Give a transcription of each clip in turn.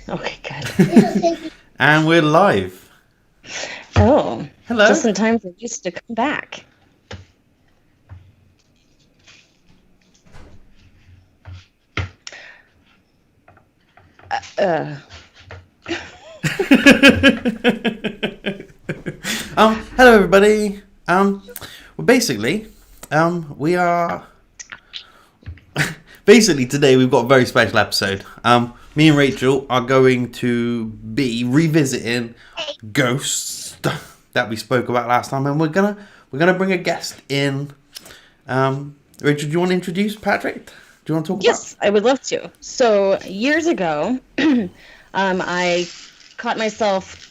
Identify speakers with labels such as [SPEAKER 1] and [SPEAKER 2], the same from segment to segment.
[SPEAKER 1] Okay, good.
[SPEAKER 2] And we're live.
[SPEAKER 1] Oh,
[SPEAKER 2] Hello.
[SPEAKER 1] just in time for Lisa to come back.
[SPEAKER 2] Hello everybody. Well, basically, we are basically today we've got a very special episode. Me and Rachel are going to be revisiting Ghosts that we spoke about last time, and we're gonna bring a guest in. Rachel, do you want to introduce Patrick? Do you want to talk about?
[SPEAKER 1] Yes, I would love to. So years ago, I caught myself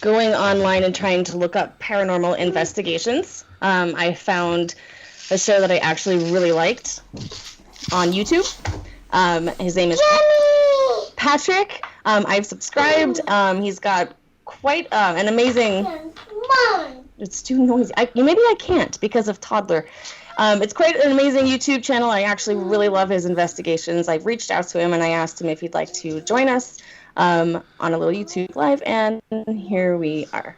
[SPEAKER 1] going online and trying to look up paranormal investigations. I found a show that I actually really liked on YouTube. His name is Patrick. I've subscribed. He's got quite an amazing... It's too noisy. Maybe I can't because of toddler. It's quite an amazing YouTube channel. I actually really love his investigations. I've reached out to him and I asked him if he'd like to join us on a little YouTube live, and here we are.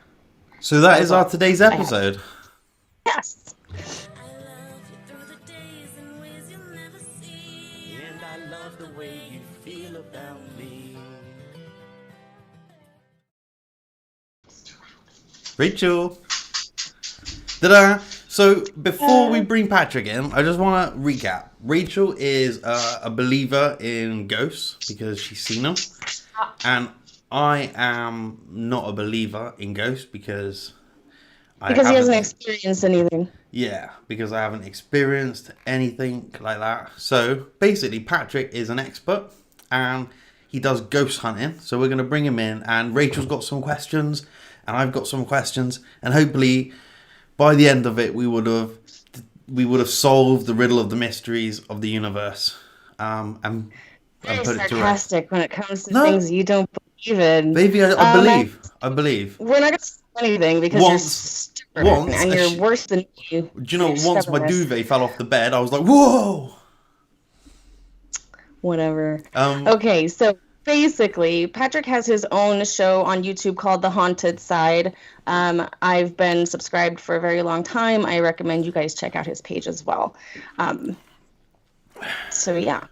[SPEAKER 2] So that is our today's episode.
[SPEAKER 1] Yes.
[SPEAKER 2] Rachel. Ta-da! So before we bring Patrick in, I just want to recap. Rachel is a believer in ghosts because she's seen them. And I am not a believer in ghosts because
[SPEAKER 1] he hasn't experienced anything.
[SPEAKER 2] Yeah, because I haven't experienced anything like that. So basically, Patrick is an expert and he does ghost hunting. So we're going to bring him in, and Rachel's got some questions and I've got some questions, and hopefully by the end of it we would have solved the riddle of the mysteries of the universe. And
[SPEAKER 1] Very
[SPEAKER 2] put it to rest.
[SPEAKER 1] sarcastic when it comes to things you don't believe in.
[SPEAKER 2] Baby, I believe.
[SPEAKER 1] We're not going to say anything because you're stubborn and you're worse than me.
[SPEAKER 2] Do you know, once my duvet fell off the bed, I was like, whoa!
[SPEAKER 1] Whatever. Okay, so basically, Patrick has his own show on YouTube called The Haunted Side. I've been subscribed for a very long time. I recommend you guys check out his page as well. So yeah.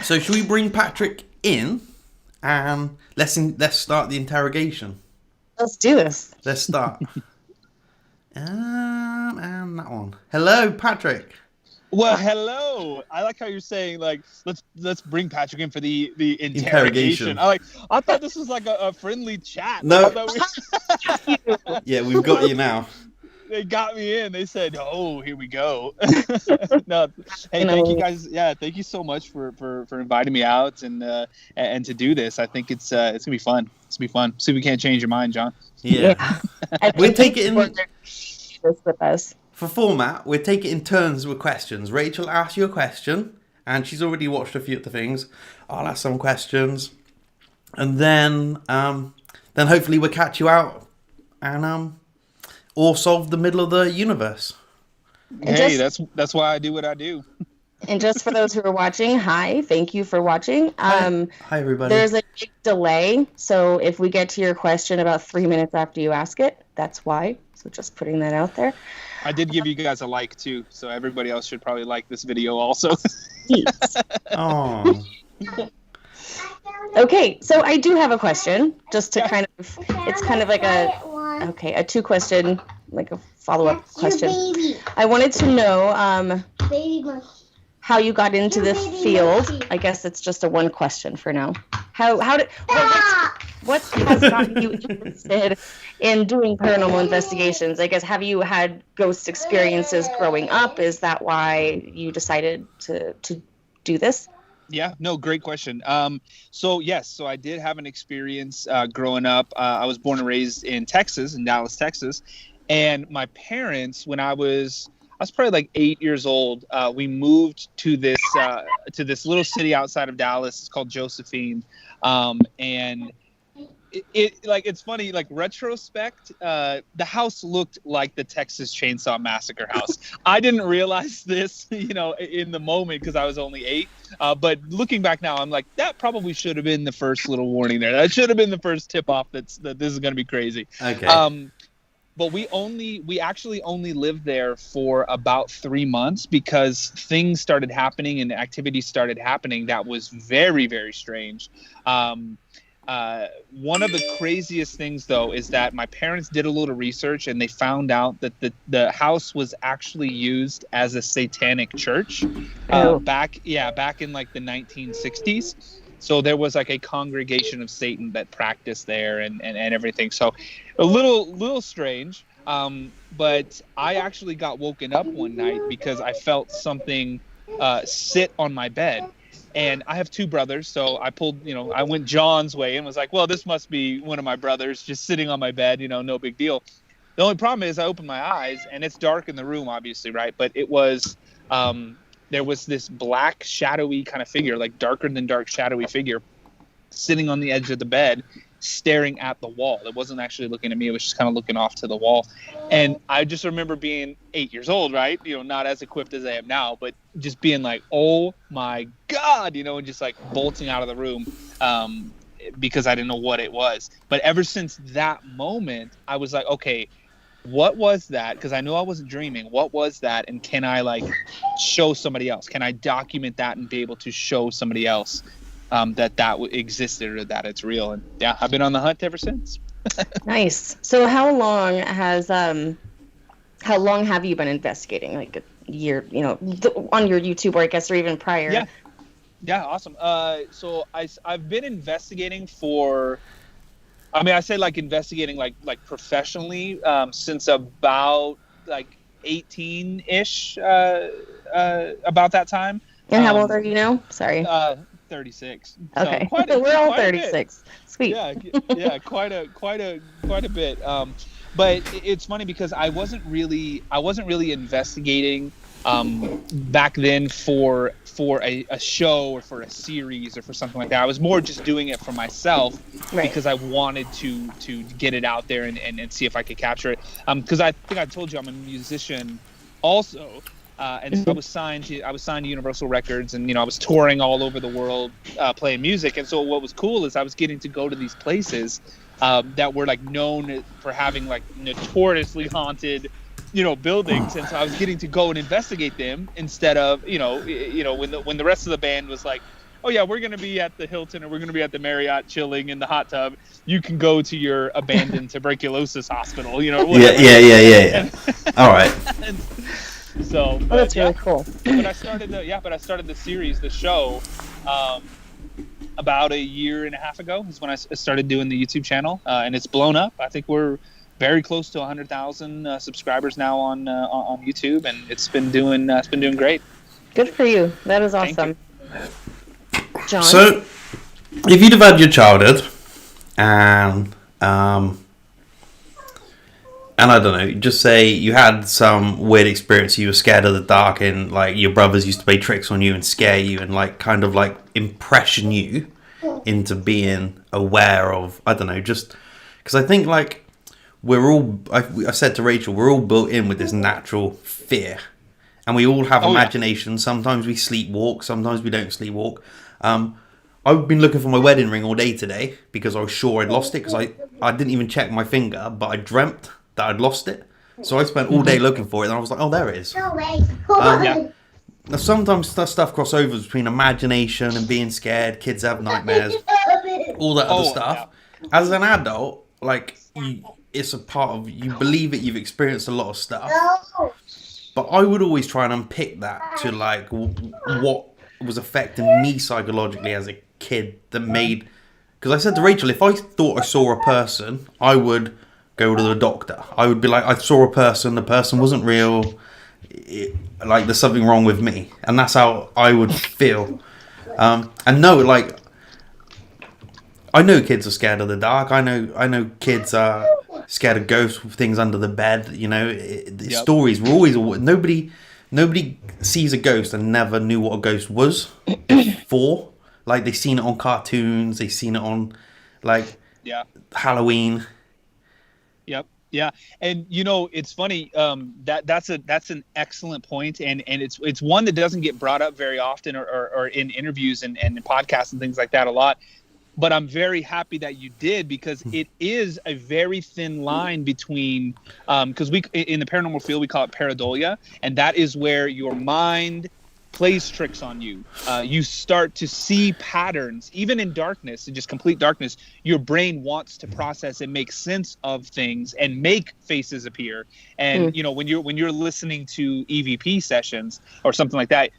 [SPEAKER 2] So should we bring Patrick in and let's start the interrogation?
[SPEAKER 1] Let's do this.
[SPEAKER 2] Let's start. And that one. Hello, Patrick.
[SPEAKER 3] Well, hello. I like how you're saying, like, let's bring Patrick in for the interrogation. I thought this was like a friendly chat.
[SPEAKER 2] No. Yeah, we've got you now.
[SPEAKER 3] They got me in. They said, "Oh, here we go." No, hey, thank you guys. Yeah, thank you so much for inviting me out and to do this. I think it's gonna be fun. It's gonna be fun. See if we can't change your mind, John.
[SPEAKER 2] Yeah. We'll take it in
[SPEAKER 1] this with us.
[SPEAKER 2] for format. We'll take it in turns with questions. Rachel asks you a question, and she's already watched a few of the things. I'll ask some questions, and then hopefully we'll catch you out and or solve the middle of the universe.
[SPEAKER 3] Hey, that's why I do what I do.
[SPEAKER 1] And just for those who are watching, hi, thank you for watching.
[SPEAKER 2] Hi everybody.
[SPEAKER 1] There's a big delay, so if we get to your question about 3 minutes after you ask it, that's why. So just putting that out there.
[SPEAKER 3] I did give you guys a like too, so everybody else should probably like this video also.
[SPEAKER 2] Oh.
[SPEAKER 1] Okay, so I do have a question, just to it's kind of like a two-question, like a follow-up question. I wanted to know how you got into this field. I guess it's just a one question for now. What has gotten you interested in doing paranormal investigations? I guess, have you had ghost experiences growing up? Is that why you decided to do this?
[SPEAKER 3] Yeah, no, great question. So I did have an experience growing up. I was born and raised in Texas, in Dallas, Texas. And my parents, when I was probably like 8 years old, we moved to this little city outside of Dallas. It's called Josephine. And it's funny, like retrospect, the house looked like the Texas Chainsaw Massacre house. I didn't realize this, in the moment because I was only 8. But looking back now, I'm like, that probably should have been the first little warning there. That should have been the first tip off that this is going to be crazy.
[SPEAKER 2] Okay.
[SPEAKER 3] But we actually only lived there for about 3 months because things started happening and activities started happening that was very, very strange. One of the craziest things, though, is that my parents did a little research and they found out that the house was actually used as a satanic church back in like the 1960s. So there was like a congregation of Satan that practiced there and everything. So a little strange. But I actually got woken up one night because I felt something sit on my bed. And I have 2 brothers, so I pulled, I went John's way and was like, well, this must be one of my brothers just sitting on my bed, no big deal. The only problem is I opened my eyes and it's dark in the room, obviously, right? But it was, there was this black, shadowy kind of figure, like darker than dark, shadowy figure sitting on the edge of the bed, staring at the wall. It wasn't actually looking at me. It was just kind of looking off to the wall. And I just remember being 8 years old, right? Not as equipped as I am now, but just being like, oh my God, and just like bolting out of the room because I didn't know what it was. But ever since that moment, I was like, okay, what was that? Because I knew I wasn't dreaming. What was that? And can I like show somebody else? Can I document that and be able to show somebody else that existed or that it's real? And yeah, I've been on the hunt ever since.
[SPEAKER 1] Nice. So how long have you been investigating? Like a year, on your YouTube, or I guess, or even prior?
[SPEAKER 3] Yeah, awesome. So I've been investigating for, I say like investigating like professionally since about like 18-ish, about that time.
[SPEAKER 1] And how old are you now? Sorry.
[SPEAKER 3] 36.
[SPEAKER 1] Okay.
[SPEAKER 3] So
[SPEAKER 1] we're all 36. Sweet.
[SPEAKER 3] Yeah, quite a bit. But it's funny because I wasn't really investigating back then for a show or for a series or for something like that. I was more just doing it for myself, right, because I wanted to get it out there and see if I could capture it. Because I think I told you I'm a musician also. And so I was signed to Universal Records, and I was touring all over the world playing music. And so what was cool is I was getting to go to these places that were like known for having like notoriously haunted buildings, and so I was getting to go and investigate them instead of when the rest of the band was like, oh yeah, we're gonna be at the Hilton or we're gonna be at the Marriott chilling in the hot tub. You can go to your abandoned tuberculosis hospital, whatever.
[SPEAKER 2] Yeah. All right.
[SPEAKER 3] So,
[SPEAKER 1] that's really cool.
[SPEAKER 3] But I started the series, the show, about a year and a half ago is when I started doing the YouTube channel, and it's blown up. I think we're very close to 100,000 subscribers now on YouTube, and it's been doing great.
[SPEAKER 1] Good for you. That is awesome. John?
[SPEAKER 2] So, if you'd have had your childhood, and I don't know, just say you had some weird experience, you were scared of the dark, and like your brothers used to play tricks on you and scare you and like kind of like impression you into being aware of, I don't know, just because I think like we're all, I said to Rachel, we're all built in with this natural fear, and we all have imagination. Yeah. Sometimes we sleepwalk, sometimes we don't sleepwalk. I've been looking for my wedding ring all day today because I was sure I'd lost it, because I didn't even check my finger, but I dreamt that I'd lost it. So I spent all day looking for it, and I was like, oh, there it is. Yeah. Now, sometimes stuff crossovers between imagination and being scared. Kids have nightmares, all that other stuff. Yeah. As an adult, like, it's a part of, you believe it, you've experienced a lot of stuff. But I would always try and unpick that to, like, what was affecting me psychologically as a kid that made... Because I said to Rachel, if I thought I saw a person, I would go to the doctor. I would be like, I saw a person, the person wasn't real, like there's something wrong with me. And that's how I would feel. And no, like, I know kids are scared of the dark. I know kids are scared of ghosts, things under the bed. The stories were always, nobody sees a ghost and never knew what a ghost was before. Like, they've seen it on cartoons, they've seen it on, like,
[SPEAKER 3] Yeah.
[SPEAKER 2] Halloween.
[SPEAKER 3] Yep. Yeah. And it's funny. That's an excellent point, and it's one that doesn't get brought up very often, or in interviews and in podcasts and things like that a lot. But I'm very happy that you did, because it is a very thin line between, because we in the paranormal field we call it pareidolia, and that is where your mind plays tricks on you. You start to see patterns, even in darkness, in just complete darkness. Your brain wants to process and make sense of things and make faces appear. And when you're listening to EVP sessions or something like that,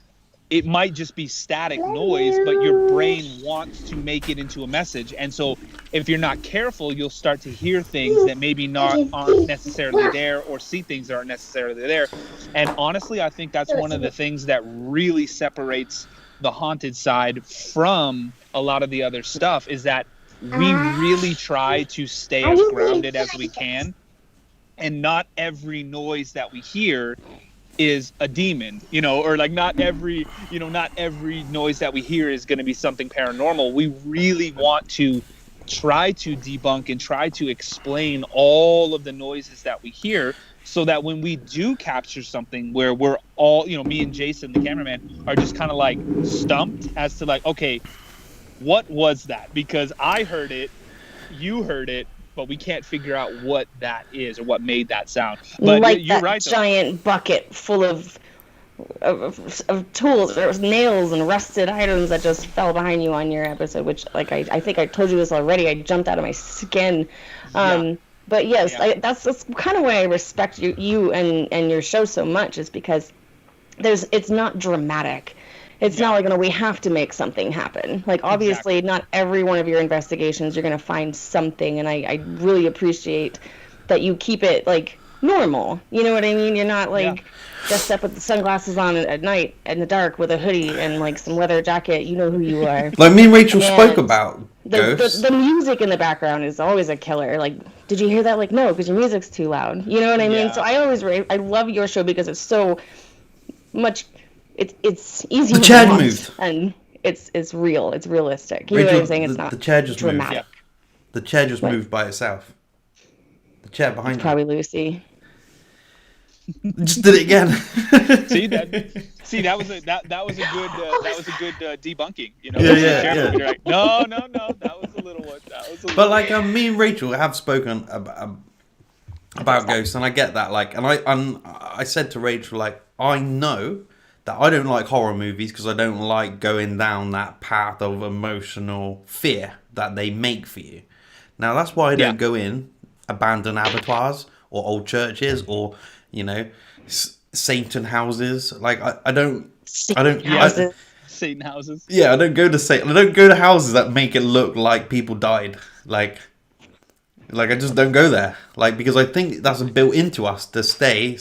[SPEAKER 3] it might just be static noise, but your brain wants to make it into a message. And so if you're not careful, you'll start to hear things that maybe aren't necessarily there, or see things that aren't necessarily there. And honestly, I think that's one of the things that really separates the haunted side from a lot of the other stuff, is that we really try to stay as grounded as we can. And not every noise that we hear is a demon, or like not every noise that we hear is going to be something paranormal. We really want to try to debunk and try to explain all of the noises that we hear, so that when we do capture something where we're all, me and Jason, the cameraman, are just kind of like stumped as to like, okay, what was that? Because I heard it, you heard it, but we can't figure out what that is or what made that sound. But
[SPEAKER 1] like
[SPEAKER 3] you're
[SPEAKER 1] that
[SPEAKER 3] right, though.
[SPEAKER 1] Giant bucket full of tools. There was nails and rusted items that just fell behind you on your episode, which, like, I think I told you this already. I jumped out of my skin. But yes, that's kind of why I respect you and your show so much, is because it's not dramatic. It's not like, we have to make something happen. Like, obviously, not every one of your investigations you're going to find something, and I really appreciate that you keep it, like, normal. You know what I mean? You're not, like, dressed up with the sunglasses on at night in the dark with a hoodie and, like, some leather jacket. You know who you are.
[SPEAKER 2] Like me and Rachel spoke about ghosts.
[SPEAKER 1] The music in the background is always a killer. Like, did you hear that? Like, no, because your music's too loud. You know what I mean? So I love your show because it's so much... It's easy
[SPEAKER 2] to
[SPEAKER 1] watch,
[SPEAKER 2] moved.
[SPEAKER 1] And it's real. It's realistic. You know what I'm saying? It's not
[SPEAKER 2] the chair just
[SPEAKER 1] dramatic.
[SPEAKER 2] moved. The chair just moved by itself. The chair behind you.
[SPEAKER 1] Probably Lucy.
[SPEAKER 2] Just did it again.
[SPEAKER 3] that was a good debunking.
[SPEAKER 2] Yeah.
[SPEAKER 3] You're like, no, that was a little one.
[SPEAKER 2] But like, me and Rachel have spoken about ghosts, and I get that. Like, and I said to Rachel, like, I know that I don't like horror movies because I don't like going down that path of emotional fear that they make for you. Now, that's why I don't go in abandoned abattoirs or old churches or, Satan houses. Like, I don't.
[SPEAKER 3] Satan houses.
[SPEAKER 2] Yeah, I don't go to Satan. I don't go to houses that make it look like people died. Like I just don't go there. Like, because I think that's built into us to stay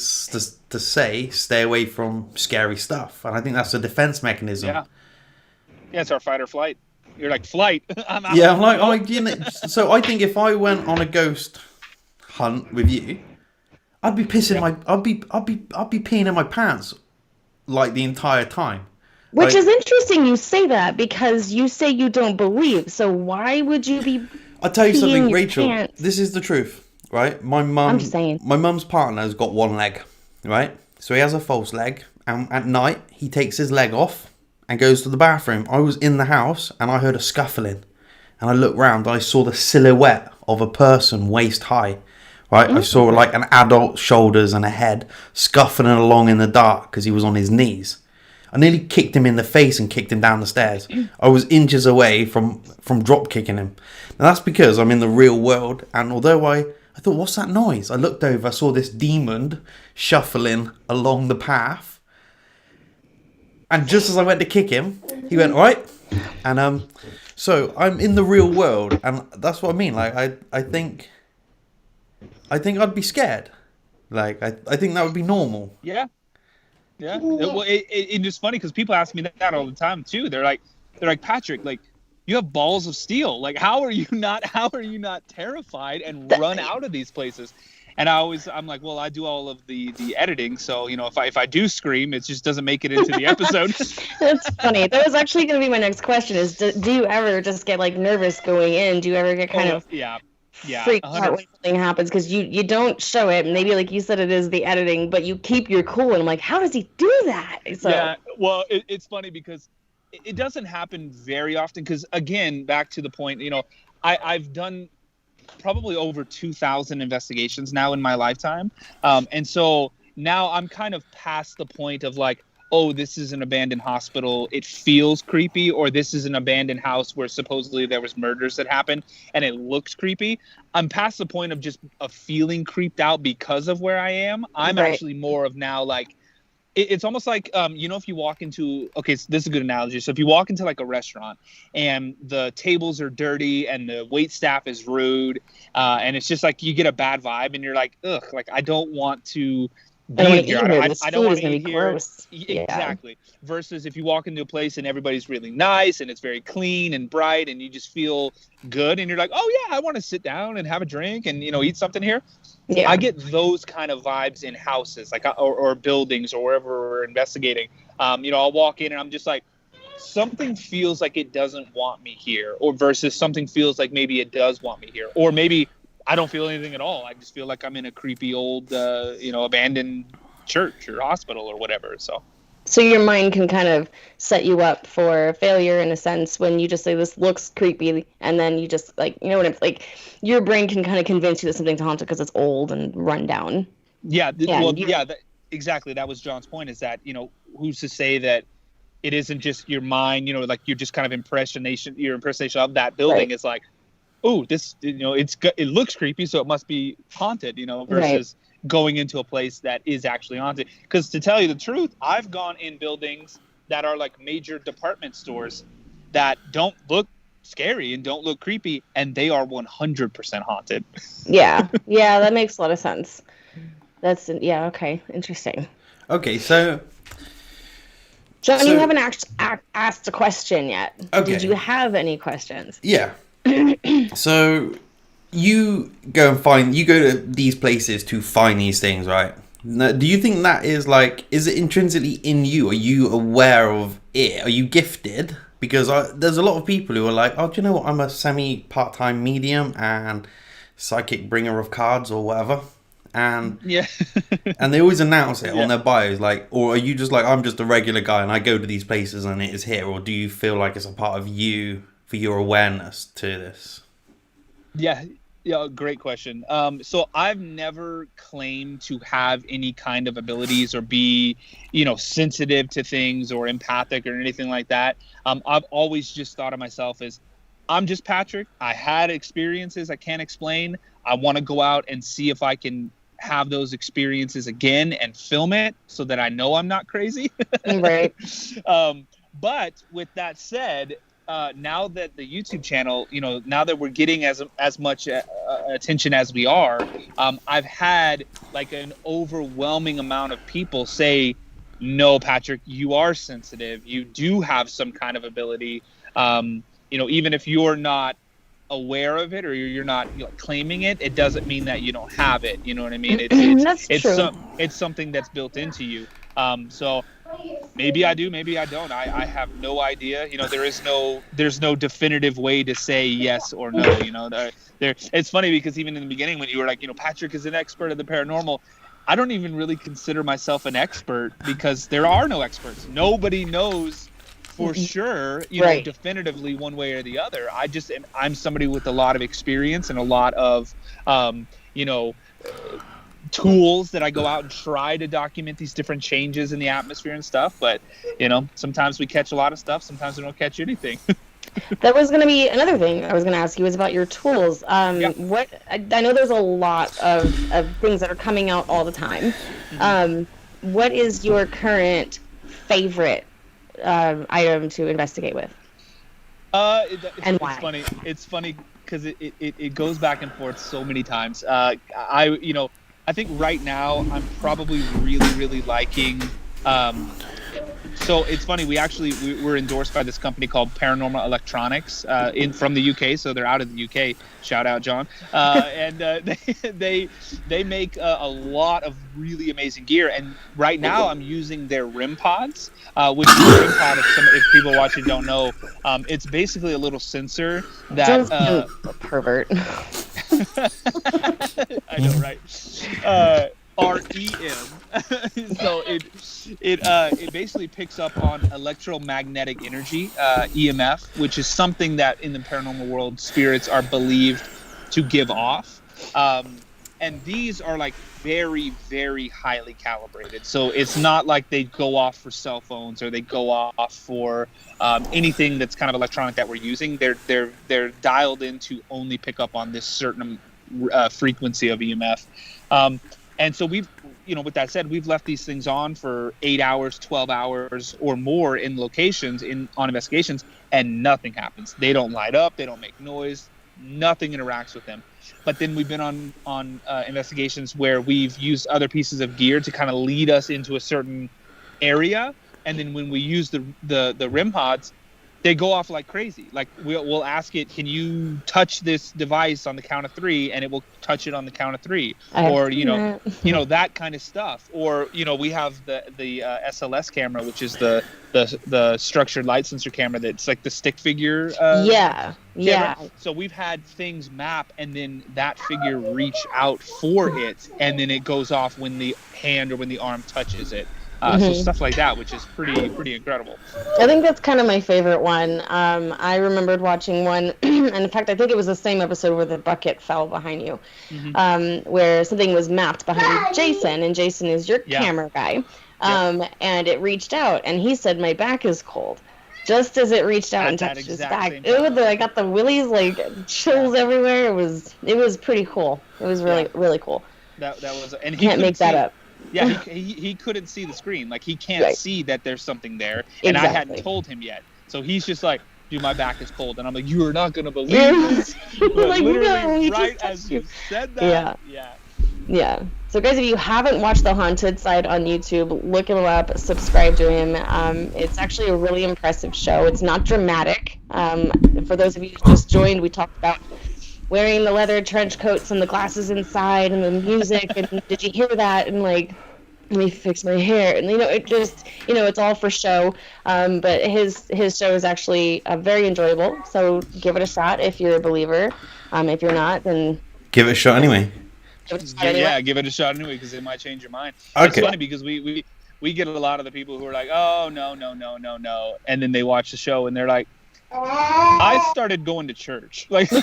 [SPEAKER 2] away from scary stuff, and I think that's a defense mechanism.
[SPEAKER 3] Yeah, it's our fight or flight. You're like, flight. I'm out.
[SPEAKER 2] Yeah, I'm like, so I think if I went on a ghost hunt with you, I'd be pissing I'd be peeing in my pants like the entire time.
[SPEAKER 1] Which is interesting you say that, because you say you don't believe. So why would you be?
[SPEAKER 2] I'll tell you something, Rachel.
[SPEAKER 1] Pants?
[SPEAKER 2] This is the truth, right? My mum's partner's got one leg, right? So he has a false leg, and at night he takes his leg off and goes to the bathroom. I was in the house and I heard a scuffling, and I looked round and I saw the silhouette of a person waist high, right? I saw like an adult shoulders and a head scuffling along in the dark because he was on his knees. I nearly kicked him in the face and kicked him down the stairs. I was inches away from drop kicking him. Now that's because I'm in the real world, and although I thought, what's that noise? I looked over, I saw this demon shuffling along the path, and just as I went to kick him, he went, all right. And so I'm in the real world, and that's what I mean. Like, I think I'd be scared. Like, I think that would be normal.
[SPEAKER 3] Yeah. Well, it's funny because people ask me that all the time too. They're like, Patrick, like, you have balls of steel. Like, how are you not terrified and run out of these places? And I'm like, well, I do all of the editing, so if I do scream, it just doesn't make it into the episode.
[SPEAKER 1] That's funny. That was actually going to be my next question: is do you ever just get like nervous going in? Do you ever get kind of
[SPEAKER 3] yeah,
[SPEAKER 1] freaked out when something happens because you don't show it? Maybe like you said, it is the editing, but you keep your cool. And I'm like, how does he do that? So
[SPEAKER 3] yeah, well, it's funny because it doesn't happen very often. Because again, back to the point, I've done probably over 2,000 investigations now in my lifetime. And so now I'm kind of past the point of like, oh, this is an abandoned hospital, it feels creepy, or this is an abandoned house where supposedly there was murders that happened and it looks creepy. I'm past the point of just a feeling creeped out because of where I am. I'm actually more of now like, it's almost like, if you walk into, okay, so this is a good analogy. So if you walk into like a restaurant and the tables are dirty and the wait staff is rude, and it's just like you get a bad vibe and you're like, ugh, like I don't want to be here. I don't want to be here. Gross. Exactly. Yeah. Versus if you walk into a place and everybody's really nice and it's very clean and bright and you just feel good and you're like, oh yeah, I want to sit down and have a drink and eat something here. Yeah. I get those kind of vibes in houses, like or buildings or wherever we're investigating. I'll walk in and I'm just like, something feels like it doesn't want me here, or versus something feels like maybe it does want me here, or maybe I don't feel anything at all. I just feel like I'm in a creepy old, abandoned church or hospital or whatever. So
[SPEAKER 1] your mind can kind of set you up for failure in a sense when you just say this looks creepy, and then you just like, what it's like, your brain can kind of convince you that something's haunted because it's old and run down.
[SPEAKER 3] Yeah. Exactly. That was John's point, is that, who's to say that it isn't just your mind, like you're just kind of your impersonation of that building is like, oh, this, it looks creepy, so it must be haunted, versus going into a place that is actually haunted. Because to tell you the truth, I've gone in buildings that are like major department stores that don't look scary and don't look creepy, and they are 100% haunted. Yeah,
[SPEAKER 1] that makes a lot of sense. Okay, interesting.
[SPEAKER 2] Okay, so
[SPEAKER 1] John, you haven't asked a question yet.
[SPEAKER 2] Okay.
[SPEAKER 1] Did you have any questions?
[SPEAKER 2] Yeah. So you go to these places to find these things, right? Now, do you think that is it intrinsically in you? Are you aware of it? Are you gifted? Because there's a lot of people who are like, oh, do you know what? I'm a semi-part-time medium and psychic bringer of cards or whatever. And and they always announce it on their bios, like, or are you just like, I'm just a regular guy and I go to these places and it is here? Or do you feel like it's a part of you for your awareness to this?
[SPEAKER 3] Yeah, great question. So I've never claimed to have any kind of abilities or be, sensitive to things or empathic or anything like that. I've always just thought of myself as, I'm just Patrick. I had experiences I can't explain. I want to go out and see if I can have those experiences again and film it so that I know I'm not crazy.
[SPEAKER 1] Right.
[SPEAKER 3] But with that said, now that the YouTube channel, now that we're getting as much attention as we are, I've had like an overwhelming amount of people say, no, Patrick, you are sensitive. You do have some kind of ability. Even if you're not aware of it or you're not claiming it, it doesn't mean that you don't have it. You know what I mean? It's true. It's something that's built into you. So maybe I do, maybe I don't. I have no idea. There's no definitive way to say yes or no. It's funny because even in the beginning when you were like, Patrick is an expert of the paranormal, I don't even really consider myself an expert because there are no experts. Nobody knows for sure, definitively one way or the other. I'm somebody with a lot of experience and a lot of, tools that I go out and try to document these different changes in the atmosphere and stuff. But, sometimes we catch a lot of stuff. Sometimes we don't catch anything.
[SPEAKER 1] That was going to be another thing I was going to ask you was about your tools. What I know there's a lot of things that are coming out all the time. Mm-hmm. What is your current favorite item to investigate with? And why? It's funny because
[SPEAKER 3] it goes back and forth so many times. I think right now I'm probably really, really liking So it's funny. We're endorsed by this company called Paranormal Electronics from the UK. So they're out of the UK. Shout out, John. And they make a lot of really amazing gear. And right now I'm using their RIM pods, which is a RIM pod. If people watching don't know, it's basically a little sensor that
[SPEAKER 1] pervert.
[SPEAKER 3] I know, right? REM. So it basically picks up on electromagnetic energy, EMF, which is something that in the paranormal world spirits are believed to give off. And these are like very, very highly calibrated. So it's not like they go off for cell phones or they go off for anything that's kind of electronic that we're using. They're dialed in to only pick up on this certain frequency of EMF. And so with that said, we've left these things on for 8 hours, 12 hours or more in locations on investigations, and nothing happens. They don't light up. They don't make noise. Nothing interacts with them. But then we've been on investigations where we've used other pieces of gear to kind of lead us into a certain area. And then when we use the REM pods, they go off like crazy. Like we'll ask it, can you touch this device on the count of 3? And it will touch it on the count of 3. Or, that kind of stuff. Or, we have the SLS camera, which is the structured light sensor camera that's like the stick figure.
[SPEAKER 1] Yeah.
[SPEAKER 3] So we've had things map and then that figure reach out for it. And then it goes off when the hand or when the arm touches it. So stuff like that, which is pretty incredible.
[SPEAKER 1] I think that's kind of my favorite one. I remembered watching one, and in fact, I think it was the same episode where the bucket fell behind you, where something was mapped behind Jason, and Jason is your camera guy, and it reached out, and he said, "My back is cold." Just as it reached out and touched his back, I got the willies, like chills everywhere. It was pretty cool. It was really cool.
[SPEAKER 3] That was, and he
[SPEAKER 1] can't make that up.
[SPEAKER 3] Yeah, he couldn't see the screen. Like, he can't see that there's something there. And I hadn't told him yet. So he's just like, dude, my back is cold. And I'm like, you are not going to believe this.
[SPEAKER 1] Like,
[SPEAKER 3] literally, right as you said that.
[SPEAKER 1] Yeah. So, guys, if you haven't watched The Haunted Side on YouTube, look him up, subscribe to him. It's actually a really impressive show. It's not dramatic. For those of you who just joined, we talked about wearing the leather trench coats and the glasses inside and the music and did you hear that, and like, let me fix my hair, and it just, it's all for show, but his show is actually very enjoyable, so give it a shot if you're a believer. If you're not, then
[SPEAKER 2] give it a shot anyway.
[SPEAKER 3] Give it a shot anyway, because it might change your mind.
[SPEAKER 2] Okay.
[SPEAKER 3] It's funny because we get a lot of the people who are like, oh no, and then they watch the show and they're like, I started going to church. Like,
[SPEAKER 1] I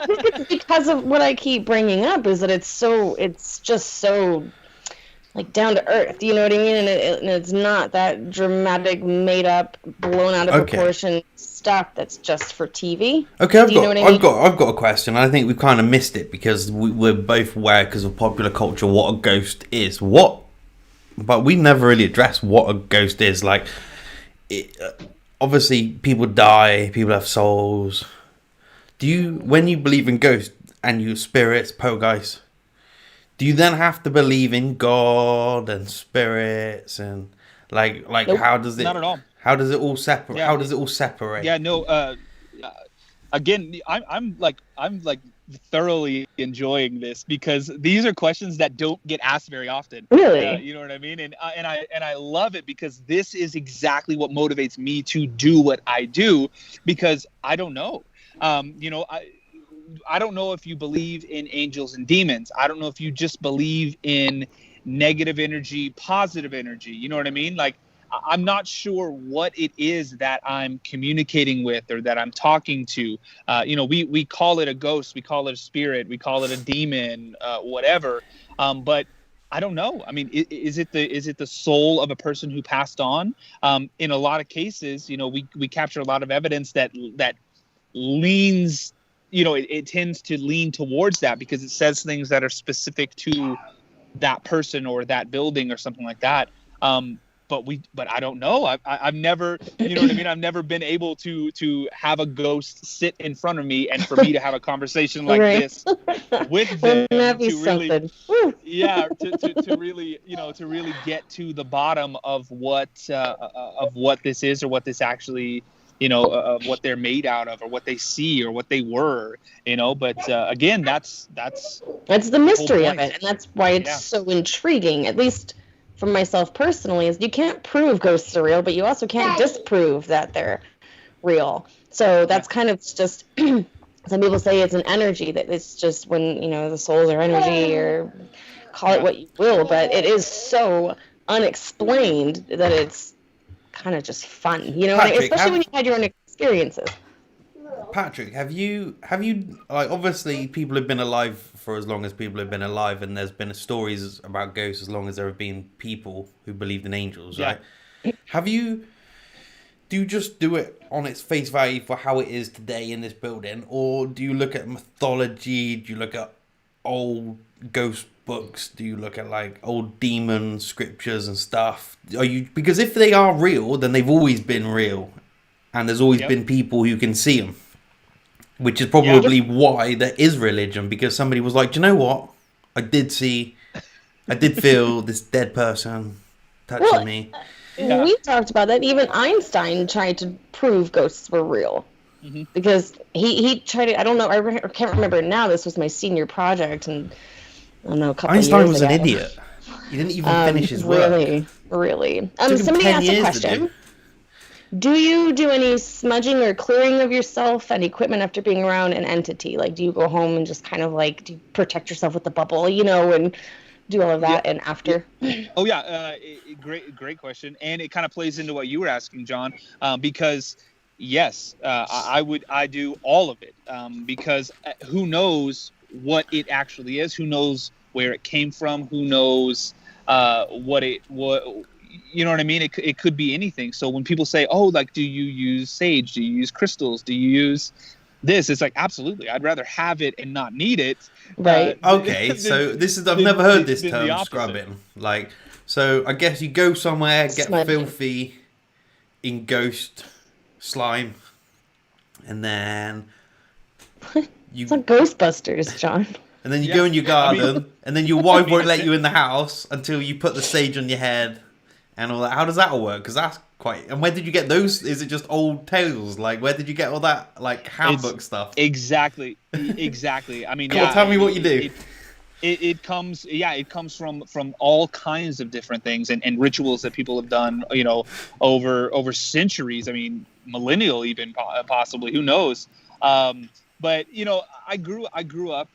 [SPEAKER 1] think it's because of what I keep bringing up, is that it's just so like down to earth. You know what I mean? And it's not that dramatic, made up, blown out of proportion stuff that's just for TV.
[SPEAKER 2] Okay, I've got a question. I think we've kind of missed it because we're both aware, because of popular culture, what a ghost is. But we never really addressed what a ghost is. Like, obviously, people die, people have souls. When you believe in ghosts and you spirits, poltergeists, do you then have to believe in God and spirits and like
[SPEAKER 1] nope.
[SPEAKER 2] How does it?
[SPEAKER 3] Not at all.
[SPEAKER 2] How does it all separate?
[SPEAKER 3] Yeah.
[SPEAKER 2] How does it all separate?
[SPEAKER 3] Yeah, no. Again, I'm thoroughly enjoying this because these are questions that don't get asked very often.
[SPEAKER 1] Really?
[SPEAKER 3] You know what I mean? And I love it because this is exactly what motivates me to do what I do, because I don't know. I don't know if you believe in angels and demons. I don't know if you just believe in negative energy, positive energy. You know what I mean? Like, I'm not sure what it is that I'm communicating with or that I'm talking to. We call it a ghost, we call it a spirit, we call it a demon, whatever. But I don't know. I mean, is it the soul of a person who passed on? In a lot of cases, we capture a lot of evidence that leans, it tends to lean towards that because it says things that are specific to that person or that building or something like that. but I don't know. I've never, you know what I mean? I've never been able to have a ghost sit in front of me and for me to have a conversation like this with them
[SPEAKER 1] Wouldn't that be
[SPEAKER 3] to really,
[SPEAKER 1] something? Woo.
[SPEAKER 3] yeah, to really, to really get to the bottom of what this is, or what this actually, of what they're made out of, or what they see, or what they were, But again, that's
[SPEAKER 1] the mystery of
[SPEAKER 3] point.
[SPEAKER 1] it, and that's why it's so intriguing. At least for myself personally, is you can't prove ghosts are real, but you also can't disprove that they're real. So that's kind of just. Some people say it's an energy, that it's just when, the souls are energy, or call it what you will, but it is so unexplained that it's kind of just fun,
[SPEAKER 2] Patrick,
[SPEAKER 1] especially when you had your own experiences.
[SPEAKER 2] Patrick, have you like, obviously people have been alive for as long as people have been alive, and there's been stories about ghosts as long as there have been people who believed in angels, right? Do you just do it on its face value for how it is today in this building, or do you look at mythology? Do you look at old ghost books? Do you look at like old demon scriptures and stuff? Because if they are real, then they've always been real, and there's always been people who can see them, which is probably why there is religion. Because somebody was like, do you know what? I did feel this dead person touching me.
[SPEAKER 1] Yeah. We talked about that. Even Einstein tried to prove ghosts were real. Because he tried to, I don't know, I can't remember now. This was my senior project, and I don't know, a couple
[SPEAKER 2] Einstein
[SPEAKER 1] of years
[SPEAKER 2] was
[SPEAKER 1] ago.
[SPEAKER 2] an idiot. He didn't even finish his work.
[SPEAKER 1] Really. Somebody asked a question. Do you do any smudging or clearing of yourself and equipment after being around an entity? Like, do you go home and just kind of like, do you protect yourself with the bubble, and do all of that and after?
[SPEAKER 3] Oh yeah, great question, and it kind of plays into what you were asking, John, because yes, I do all of it, because who knows what it actually is? Who knows where it came from? Who knows what you know what I mean? It could be anything. So when people say, oh, like, do you use sage? Do you use crystals? Do you use this? It's like, absolutely. I'd rather have it and not need it.
[SPEAKER 1] Right.
[SPEAKER 2] Okay. So I've never heard this term, scrubbing. Like, so I guess you go somewhere, get filthy in ghost slime, and then
[SPEAKER 1] it's like Ghostbusters, John.
[SPEAKER 2] And then you go in your garden, and then your wife won't let you in the house until you put the sage on your head and all that. How does that all work? Because that's quite... And where did you get those? Is it just old tales? Like, where did you get all that, like, handbook stuff?
[SPEAKER 3] Exactly. I mean,
[SPEAKER 2] tell me what you do.
[SPEAKER 3] It comes from all kinds of different things and rituals that people have done, over centuries. I mean, millennial even, possibly. Who knows? But I grew up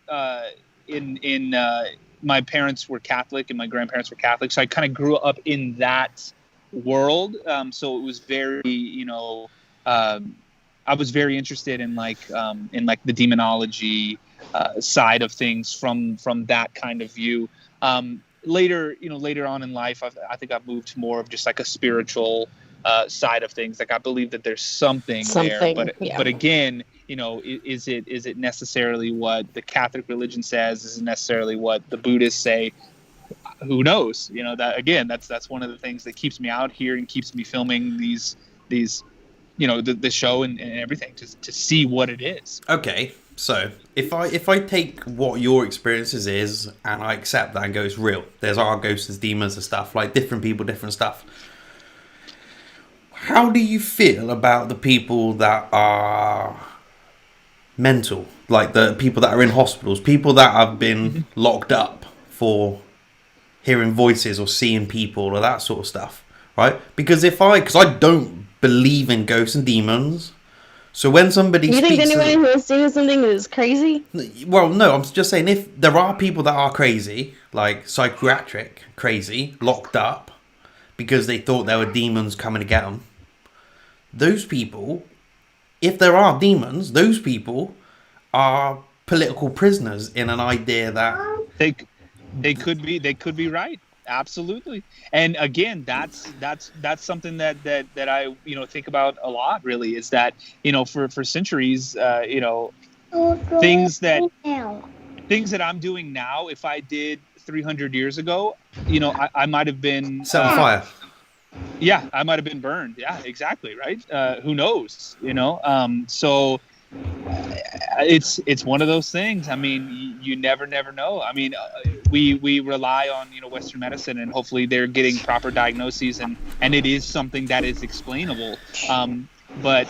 [SPEAKER 3] in my parents were Catholic and my grandparents were Catholic, so I kind of grew up in that world. So it was very, I was very interested in like the demonology side of things from that kind of view. Later on in life, I think I've moved to more of just like a spiritual side of things. Like, I believe that there's something there, but again, is it necessarily what the Catholic religion says? Is it necessarily what the Buddhists say? Who knows? That again, that's one of the things that keeps me out here and keeps me filming these the show and everything to see what it is.
[SPEAKER 2] Okay, so if I take what your experiences is and I accept that and go, it's real. There's our ghosts, there's demons and stuff, like different people, different stuff. How do you feel about the people that are mental, like the people that are in hospitals, people that have been locked up for hearing voices or seeing people or that sort of stuff, right? Because I don't believe in ghosts and demons, so when somebody
[SPEAKER 1] you think anyone who is seeing something is crazy?
[SPEAKER 2] Well, no, I'm just saying, if there are people that are crazy, like psychiatric crazy, locked up because they thought there were demons coming to get them, those people, if there are demons, those people are political prisoners in an idea that
[SPEAKER 3] they could be right. Absolutely. And again, that's something that I think about a lot, really, is that for centuries, things that I'm doing now, if I did 300 years ago, I might have been
[SPEAKER 2] set on fire.
[SPEAKER 3] Yeah, I might have been burned. Yeah, exactly. Right. Who knows? So it's one of those things. I mean, you never know. I mean, we rely on Western medicine, and hopefully they're getting proper diagnoses, and it is something that is explainable. But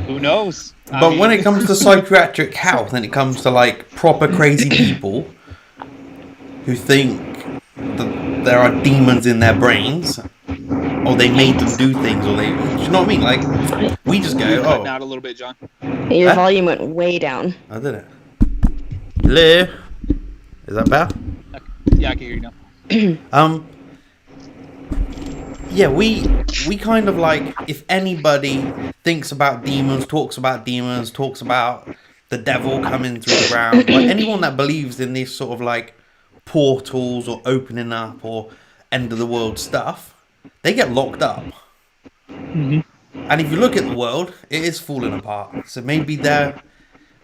[SPEAKER 3] who knows? I
[SPEAKER 2] But when it
[SPEAKER 3] mean,
[SPEAKER 2] comes to psychiatric health and it comes to like proper crazy people who think that there are demons in their brains, or they made them do things, or they, do you know what I mean? Like, we just go,
[SPEAKER 3] you're cutting
[SPEAKER 2] oh,
[SPEAKER 3] out a little bit, John.
[SPEAKER 1] Your
[SPEAKER 2] Huh?
[SPEAKER 1] volume went way down.
[SPEAKER 2] I did it. Hello? Is that better?
[SPEAKER 3] Yeah, I can hear you now.
[SPEAKER 2] Yeah, we kind of like, if anybody thinks about demons, talks about the devil coming through the ground, like anyone that believes in this sort of like portals or opening up or end of the world stuff, they get locked up.
[SPEAKER 3] Mm-hmm.
[SPEAKER 2] And if you look at the world, it is falling apart. So maybe they're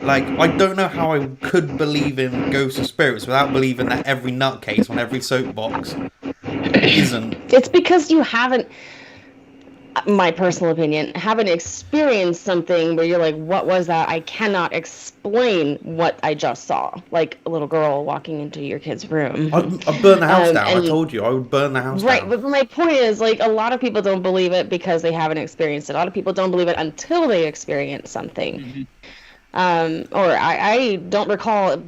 [SPEAKER 2] like, I don't know how I could believe in ghosts or spirits without believing that every nutcase on every soapbox isn't.
[SPEAKER 1] It's because you haven't, my personal opinion, haven't experienced something where you're like, what was that? I cannot explain what I just saw. Like a little girl walking into your kid's room.
[SPEAKER 2] I burned the house down. I
[SPEAKER 1] and-
[SPEAKER 2] told you I would burn the house
[SPEAKER 1] Right,
[SPEAKER 2] down.
[SPEAKER 1] but my point is, like, a lot of people don't believe it because they haven't experienced it. A lot of people don't believe it until they experience something.
[SPEAKER 3] Mm-hmm.
[SPEAKER 1] Or I don't recall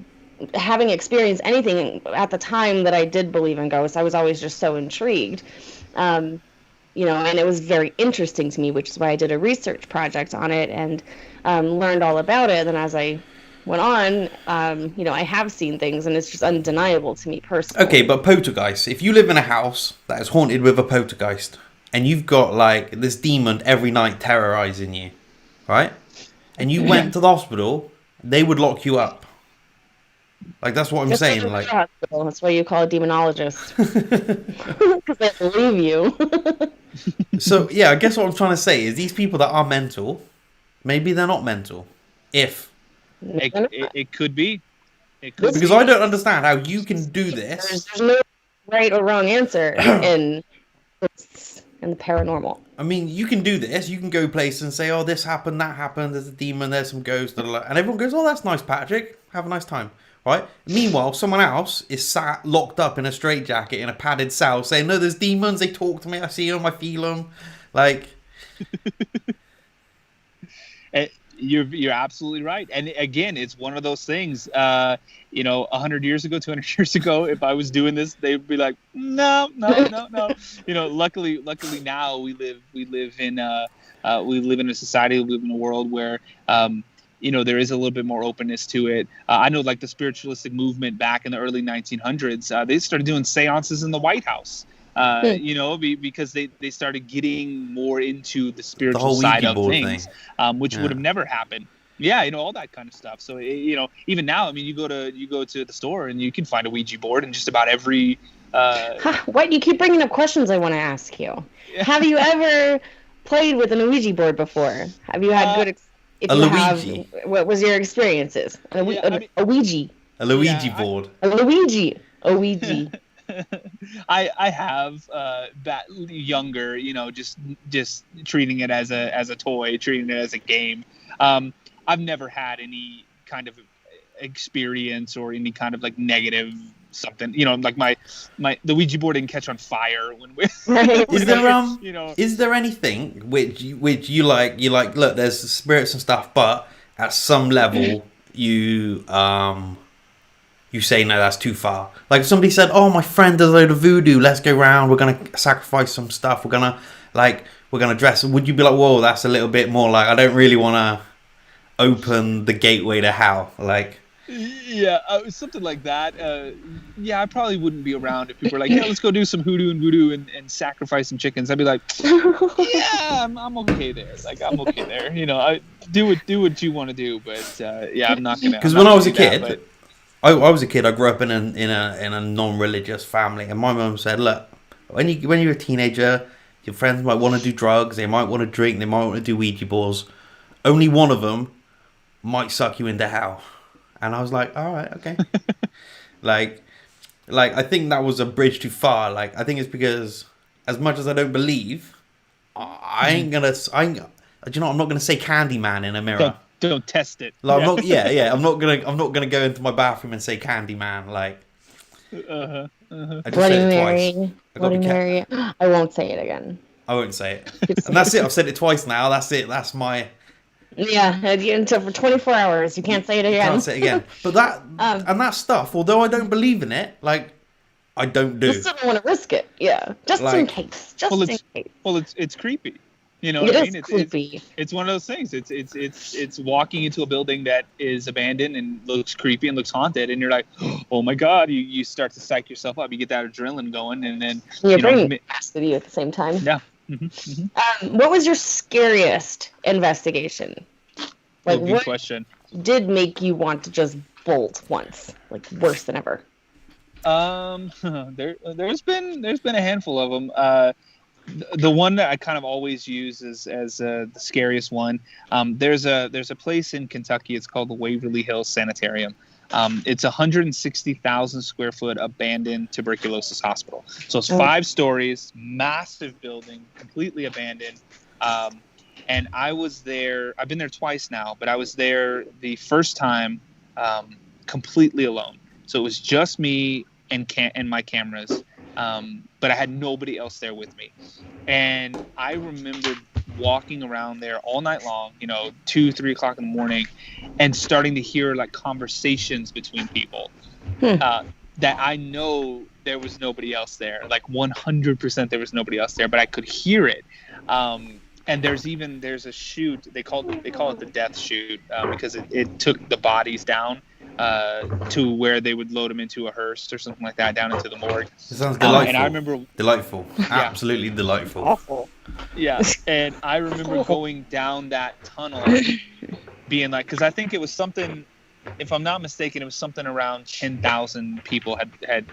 [SPEAKER 1] having experienced anything at the time that I did believe in ghosts. I was always just so intrigued. And it was very interesting to me, which is why I did a research project on it and learned all about it. And as I went on, I have seen things, and it's just undeniable to me personally.
[SPEAKER 2] Okay, but poltergeist. If you live in a house that is haunted with a poltergeist, and you've got like this demon every night terrorizing you, right? And you went to the hospital, they would lock you up. Like, that's what I'm
[SPEAKER 1] Just
[SPEAKER 2] saying.
[SPEAKER 1] go to
[SPEAKER 2] Like,
[SPEAKER 1] the hospital. That's why you call a demonologist. Because they believe you.
[SPEAKER 2] so yeah, I guess what I'm trying to say is these people that are mental, maybe they're not mental. If
[SPEAKER 3] It could be. It could
[SPEAKER 2] because
[SPEAKER 3] be.
[SPEAKER 2] I don't understand how you can do this.
[SPEAKER 1] There's no right or wrong answer in the paranormal.
[SPEAKER 2] I mean, you can do this. You can go places and say, "Oh, this happened, that happened. There's a demon. There's some ghosts," and everyone goes, "Oh, that's nice, Patrick. Have a nice time." Right? Meanwhile, someone else is sat locked up in a straitjacket in a padded cell, saying, "No, there's demons. They talk to me. I see them. I feel them." Like,
[SPEAKER 3] You're absolutely right, and again, it's one of those things. 100 years ago, 200 years ago, if I was doing this, they'd be like, no. Luckily now we live in a society, we live in a world where there is a little bit more openness to it. I know, like the spiritualistic movement back in the early 1900s, they started doing seances in the White House. Because they started getting more into the spiritual
[SPEAKER 2] whole
[SPEAKER 3] side
[SPEAKER 2] Ouija
[SPEAKER 3] of
[SPEAKER 2] board
[SPEAKER 3] things, which would have never happened. Yeah, all that kind of stuff. So even now, I mean, you go to the store and you can find a Ouija board in just about every.
[SPEAKER 1] What, you keep bringing up questions I want to ask you. Have you ever played with an Ouija board before? Have you had good? If
[SPEAKER 2] a
[SPEAKER 1] you
[SPEAKER 2] Luigi.
[SPEAKER 1] have, what was your experiences? A Ouija.
[SPEAKER 2] A Luigi board.
[SPEAKER 1] A Luigi. A Ouija.
[SPEAKER 3] I have that younger, just treating it as a toy, treating it as a game. I've never had any kind of experience or any kind of like negative something. Like the Ouija board didn't catch on fire when we.
[SPEAKER 2] Is there anything which you like? You like, look, there's spirits and stuff, but at some level you say, no, that's too far. Like if somebody said, oh, my friend does a load of voodoo, let's go round, we're going to sacrifice some stuff, we're going to dress. Would you be like, whoa, that's a little bit more like, I don't really want to open the gateway to hell? Like,
[SPEAKER 3] yeah, something like that. I probably wouldn't be around if people were like, yeah, let's go do some hoodoo and voodoo and sacrifice some chickens. I'd be like, yeah, I'm okay there. Like, I'm okay there. I do what you want to do, but I'm not gonna.
[SPEAKER 2] Because when I was a kid, I was a kid. I grew up in a non-religious family, and my mum said, "Look, when you're a teenager, your friends might want to do drugs, they might want to drink, they might want to do Ouija boards. Only one of them might suck you into hell." And I was like, "All right, okay." like I think that was a bridge too far. Like I think it's because as much as I don't believe, I ain't gonna. Do you know? I'm not gonna say Candyman in a mirror.
[SPEAKER 3] Don't test it.
[SPEAKER 2] Like, I'm not. Yeah. I'm not gonna go into my bathroom and say Candyman. Like,
[SPEAKER 3] Uh-huh. Uh-huh.
[SPEAKER 2] I just
[SPEAKER 1] Bloody
[SPEAKER 2] said it
[SPEAKER 1] Mary.
[SPEAKER 2] twice.
[SPEAKER 1] Bloody Mary. I won't say it again.
[SPEAKER 2] I won't say it. And that's it. I've said it twice now. That's it. That's my.
[SPEAKER 1] Yeah, until for 24 hours, you can't say it again.
[SPEAKER 2] Can't say it again. But that and that stuff, although I don't believe in it, like, I don't do.
[SPEAKER 1] Just don't want to risk it. Yeah, just in case. Just in case.
[SPEAKER 3] Well, it's creepy. You know
[SPEAKER 1] It
[SPEAKER 3] what I
[SPEAKER 1] is
[SPEAKER 3] mean?
[SPEAKER 1] creepy.
[SPEAKER 3] It's one of those things. It's walking into a building that is abandoned and looks creepy and looks haunted, and you're like, oh my god! You start to psych yourself up. You get that adrenaline going, and then
[SPEAKER 1] Your brain has to be at the same time.
[SPEAKER 3] Yeah. Mm-hmm, mm-hmm.
[SPEAKER 1] What was your scariest investigation? Like,
[SPEAKER 3] Good
[SPEAKER 1] what
[SPEAKER 3] question.
[SPEAKER 1] did make you want to just bolt once, like worse than ever?
[SPEAKER 3] There's been a handful of them. The one that I kind of always use as the scariest one. There's a place in Kentucky. It's called the Waverly Hills Sanitarium. It's 160,000 square foot abandoned tuberculosis hospital. So it's 5 stories, massive building, completely abandoned. And I was there. I've been there twice now, but I was there the first time completely alone. So it was just me and my cameras. But I had nobody else there with me. And I remember walking around there all night long, 2, 3 o'clock in the morning, and starting to hear like conversations between people that I know there was nobody else there. Like 100% there was nobody else there, but I could hear it. And there's a chute. They call it the death chute because it took the bodies down to where they would load them into a hearse or something like that down into the morgue.
[SPEAKER 2] It sounds delightful.
[SPEAKER 3] And I remember
[SPEAKER 2] delightful, absolutely delightful.
[SPEAKER 1] Awful.
[SPEAKER 3] Yeah, and I remember going down that tunnel, being like, because I think it was something. If I'm not mistaken, it was something around 10,000 people had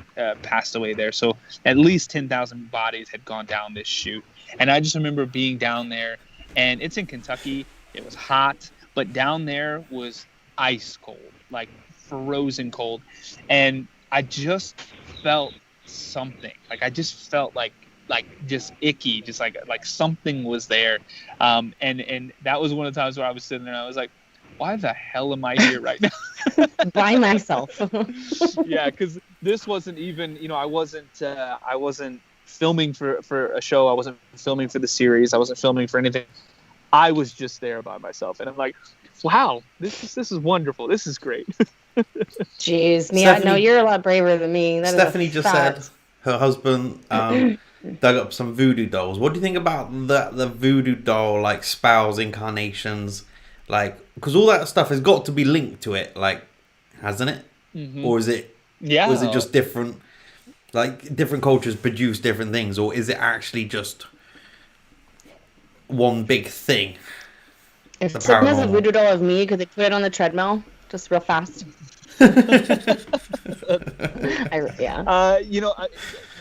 [SPEAKER 3] passed away there. So at least 10,000 bodies had gone down this chute. And I just remember being down there, and it's in Kentucky. It was hot, but down there was ice cold, like frozen cold. And I just felt something. Like I just felt like just icky, just like something was there. And that was one of the times where I was sitting there and I was like, why the hell am I here right now?
[SPEAKER 1] By myself.
[SPEAKER 3] Yeah, because this wasn't even, I wasn't filming for a show. I wasn't filming for the series. I wasn't filming for anything. I was just there by myself, and I'm like, wow, this is wonderful. This is great.
[SPEAKER 1] Jeez, Mia, no, you're a lot braver than me.
[SPEAKER 2] Stephanie just said her husband dug up some voodoo dolls. What do you think about the voodoo doll, like spells, incarnations? Like, because all that stuff has got to be linked to it, like, hasn't it? Mm-hmm. Or is it? Yeah. Or is it just different? Like, different cultures produce different things, or is it actually just one big thing?
[SPEAKER 1] If someone has a voodoo doll of me, could they put it on the treadmill just real fast?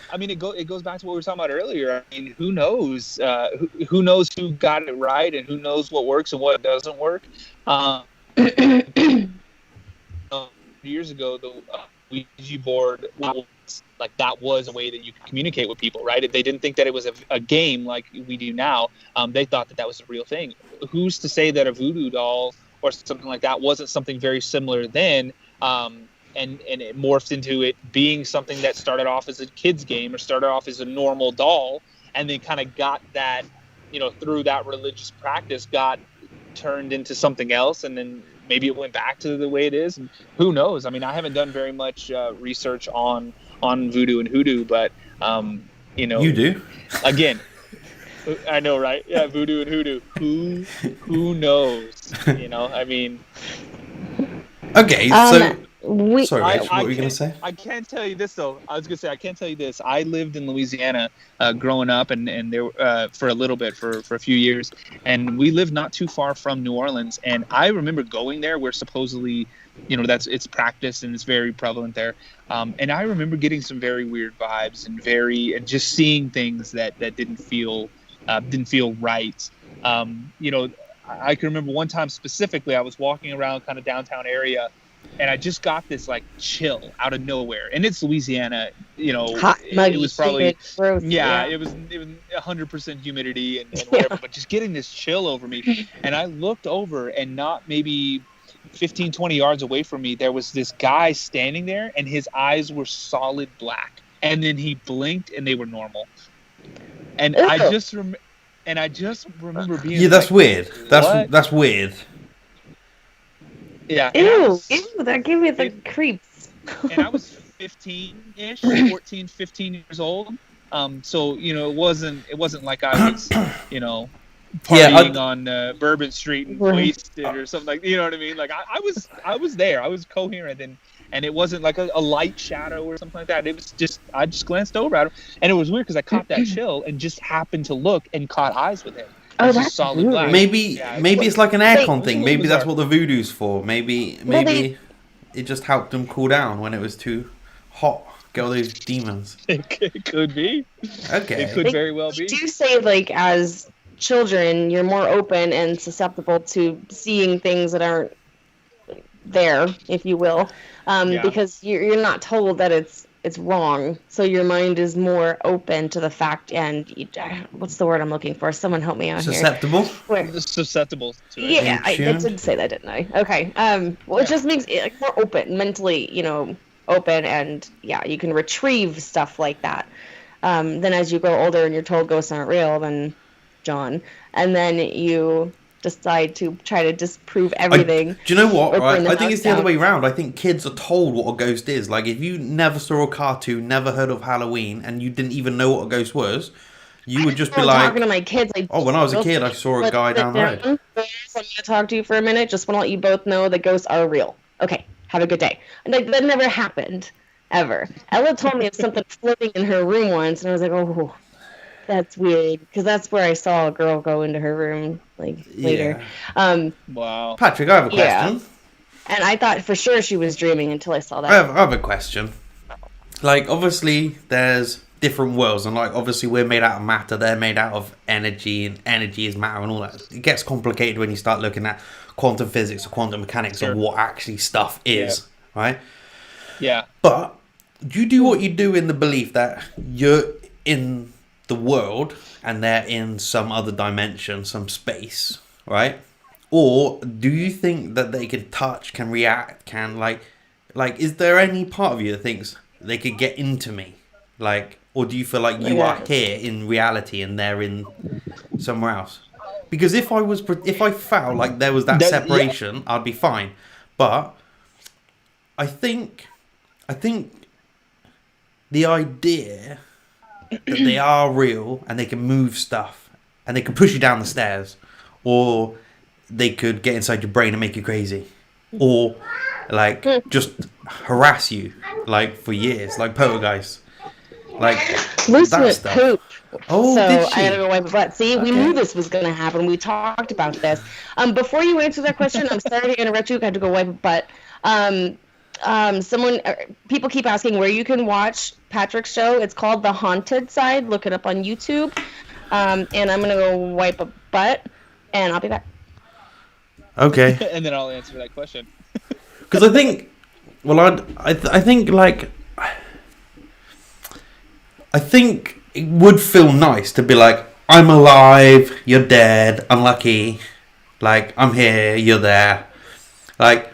[SPEAKER 3] I mean, it goes back to what we were talking about earlier. I mean, who knows? Who knows who got it right, and who knows what works and what doesn't work? Years ago, the Ouija board, that was a way that you could communicate with people, right? They didn't think that it was a game like we do now. They thought that was a real thing. Who's to say that a voodoo doll or something like that wasn't something very similar then? And it morphed into it being something that started off as a kid's game or started off as a normal doll, and then kind of got that, through that religious practice, got turned into something else, and then maybe it went back to the way it is. And who knows? I mean, I haven't done very much research on voodoo and hoodoo, but
[SPEAKER 2] you do.
[SPEAKER 3] Again, I know, right? Yeah, voodoo and hoodoo. Who knows? I mean.
[SPEAKER 2] Okay, so. Sorry, Rach, what were you going to say?
[SPEAKER 3] I can't tell you this, though. I was going to say, I can't tell you this. I lived in Louisiana growing up and there for a little bit, for a few years. And we lived not too far from New Orleans. And I remember going there where supposedly, it's practiced and it's very prevalent there. And I remember getting some very weird vibes and just seeing things that didn't feel right. I can remember one time specifically, I was walking around kind of downtown area, and I just got this like chill out of nowhere. And it's Louisiana.
[SPEAKER 1] Hot, muggy,
[SPEAKER 3] it was probably
[SPEAKER 1] humid, gross.
[SPEAKER 3] it was 100% humidity and
[SPEAKER 1] Yeah.
[SPEAKER 3] whatever, but just getting this chill over me. And I looked over, and not maybe 15, 20 yards away from me, there was this guy standing there, and his eyes were solid black. And then he blinked, and they were normal. And
[SPEAKER 1] Ew.
[SPEAKER 3] I just remember being
[SPEAKER 2] Yeah, that's
[SPEAKER 3] like,
[SPEAKER 2] weird.
[SPEAKER 3] what?
[SPEAKER 2] That's weird.
[SPEAKER 3] Yeah.
[SPEAKER 1] Ew, that gave me the creeps.
[SPEAKER 3] And I was 15-ish, 14, 15 years old. So it wasn't like I was, partying on Bourbon Street and wasted or something like. You know what I mean? Like I was there. I was coherent, and it wasn't like a light shadow or something like that. It was just I just glanced over at him, and it was weird because I caught that chill and just happened to look and caught eyes with him.
[SPEAKER 1] Oh,
[SPEAKER 3] Just
[SPEAKER 1] that's
[SPEAKER 3] solid
[SPEAKER 1] weird.
[SPEAKER 3] black.
[SPEAKER 2] Maybe it's like an aircon thing. Maybe
[SPEAKER 3] bizarre.
[SPEAKER 2] that's what the voodoo's for. Maybe it just helped them cool down when it was too hot. Get all those demons.
[SPEAKER 3] It could be.
[SPEAKER 2] Okay.
[SPEAKER 3] It could very well
[SPEAKER 1] They
[SPEAKER 3] be.
[SPEAKER 1] do say, like, as children, you're more open and susceptible to seeing things that aren't there, if you will, because you're not told that it's wrong. So your mind is more open to the fact, and what's the word I'm looking for? Someone help me out
[SPEAKER 2] Susceptible?
[SPEAKER 1] here. Where?
[SPEAKER 3] Susceptible to it.
[SPEAKER 1] Yeah, I did say that, didn't I? Okay. Well, it just makes it like, more open, mentally, open, and you can retrieve stuff like that. Then as you grow older and you're told ghosts aren't real, then John, and then you decide to try to disprove everything.
[SPEAKER 2] Do you know what? Right? I think it's the other
[SPEAKER 1] down.
[SPEAKER 2] way around. I think kids are told what a ghost is. Like, if you never saw a cartoon, never heard of Halloween, and you didn't even know what a ghost was, you would just be
[SPEAKER 1] I'm
[SPEAKER 2] like,
[SPEAKER 1] talking to my kids.
[SPEAKER 2] when I was a kid, I saw a guy down the road.
[SPEAKER 1] I'm going to talk to you for a minute. Just want to let you both know that ghosts are real. Okay, have a good day. And that never happened, ever. Ella told me of something floating in her room once, and I was like, oh, that's weird, because that's where I saw a girl go into her room later.
[SPEAKER 3] Wow.
[SPEAKER 2] Patrick, I have a question.
[SPEAKER 1] And I thought for sure she was dreaming until I saw that.
[SPEAKER 2] I have a question. Like, obviously, there's different worlds, and like, obviously, we're made out of matter. They're made out of energy, and energy is matter, and all that. It gets complicated when you start looking at quantum physics or quantum mechanics and what actually stuff is, right?
[SPEAKER 3] Yeah.
[SPEAKER 2] But do you do what you do in the belief that you're in the world and they're in some other dimension, some space, right? Or do you think that they can touch, can react, can like is there any part of you that thinks they could get into me? Like, or do you feel like you are here in reality and they're in somewhere else? Because if I felt like there was that separation, I'd be fine. But I think the idea that they are real and they can move stuff and they can push you down the stairs, or they could get inside your brain and make you crazy, or like just harass you like for years, like poltergeist, like
[SPEAKER 1] Lucy
[SPEAKER 2] that
[SPEAKER 1] went
[SPEAKER 2] stuff.
[SPEAKER 1] poop.
[SPEAKER 2] Oh,
[SPEAKER 1] so
[SPEAKER 2] did she?
[SPEAKER 1] I had to go wipe my butt. See, we knew this was going to happen. We talked about this. Before you answer that question, I'm sorry to interrupt you. I had to go wipe my butt. People keep asking where you can watch Patrick's show. It's called The Haunted Side. Look it up on YouTube. And I'm going to go wipe a butt, and I'll be back.
[SPEAKER 2] Okay.
[SPEAKER 3] And then I'll answer that question.
[SPEAKER 2] Because I think, I think it would feel nice to be like, I'm alive, you're dead, unlucky, like, I'm here, you're there. Like,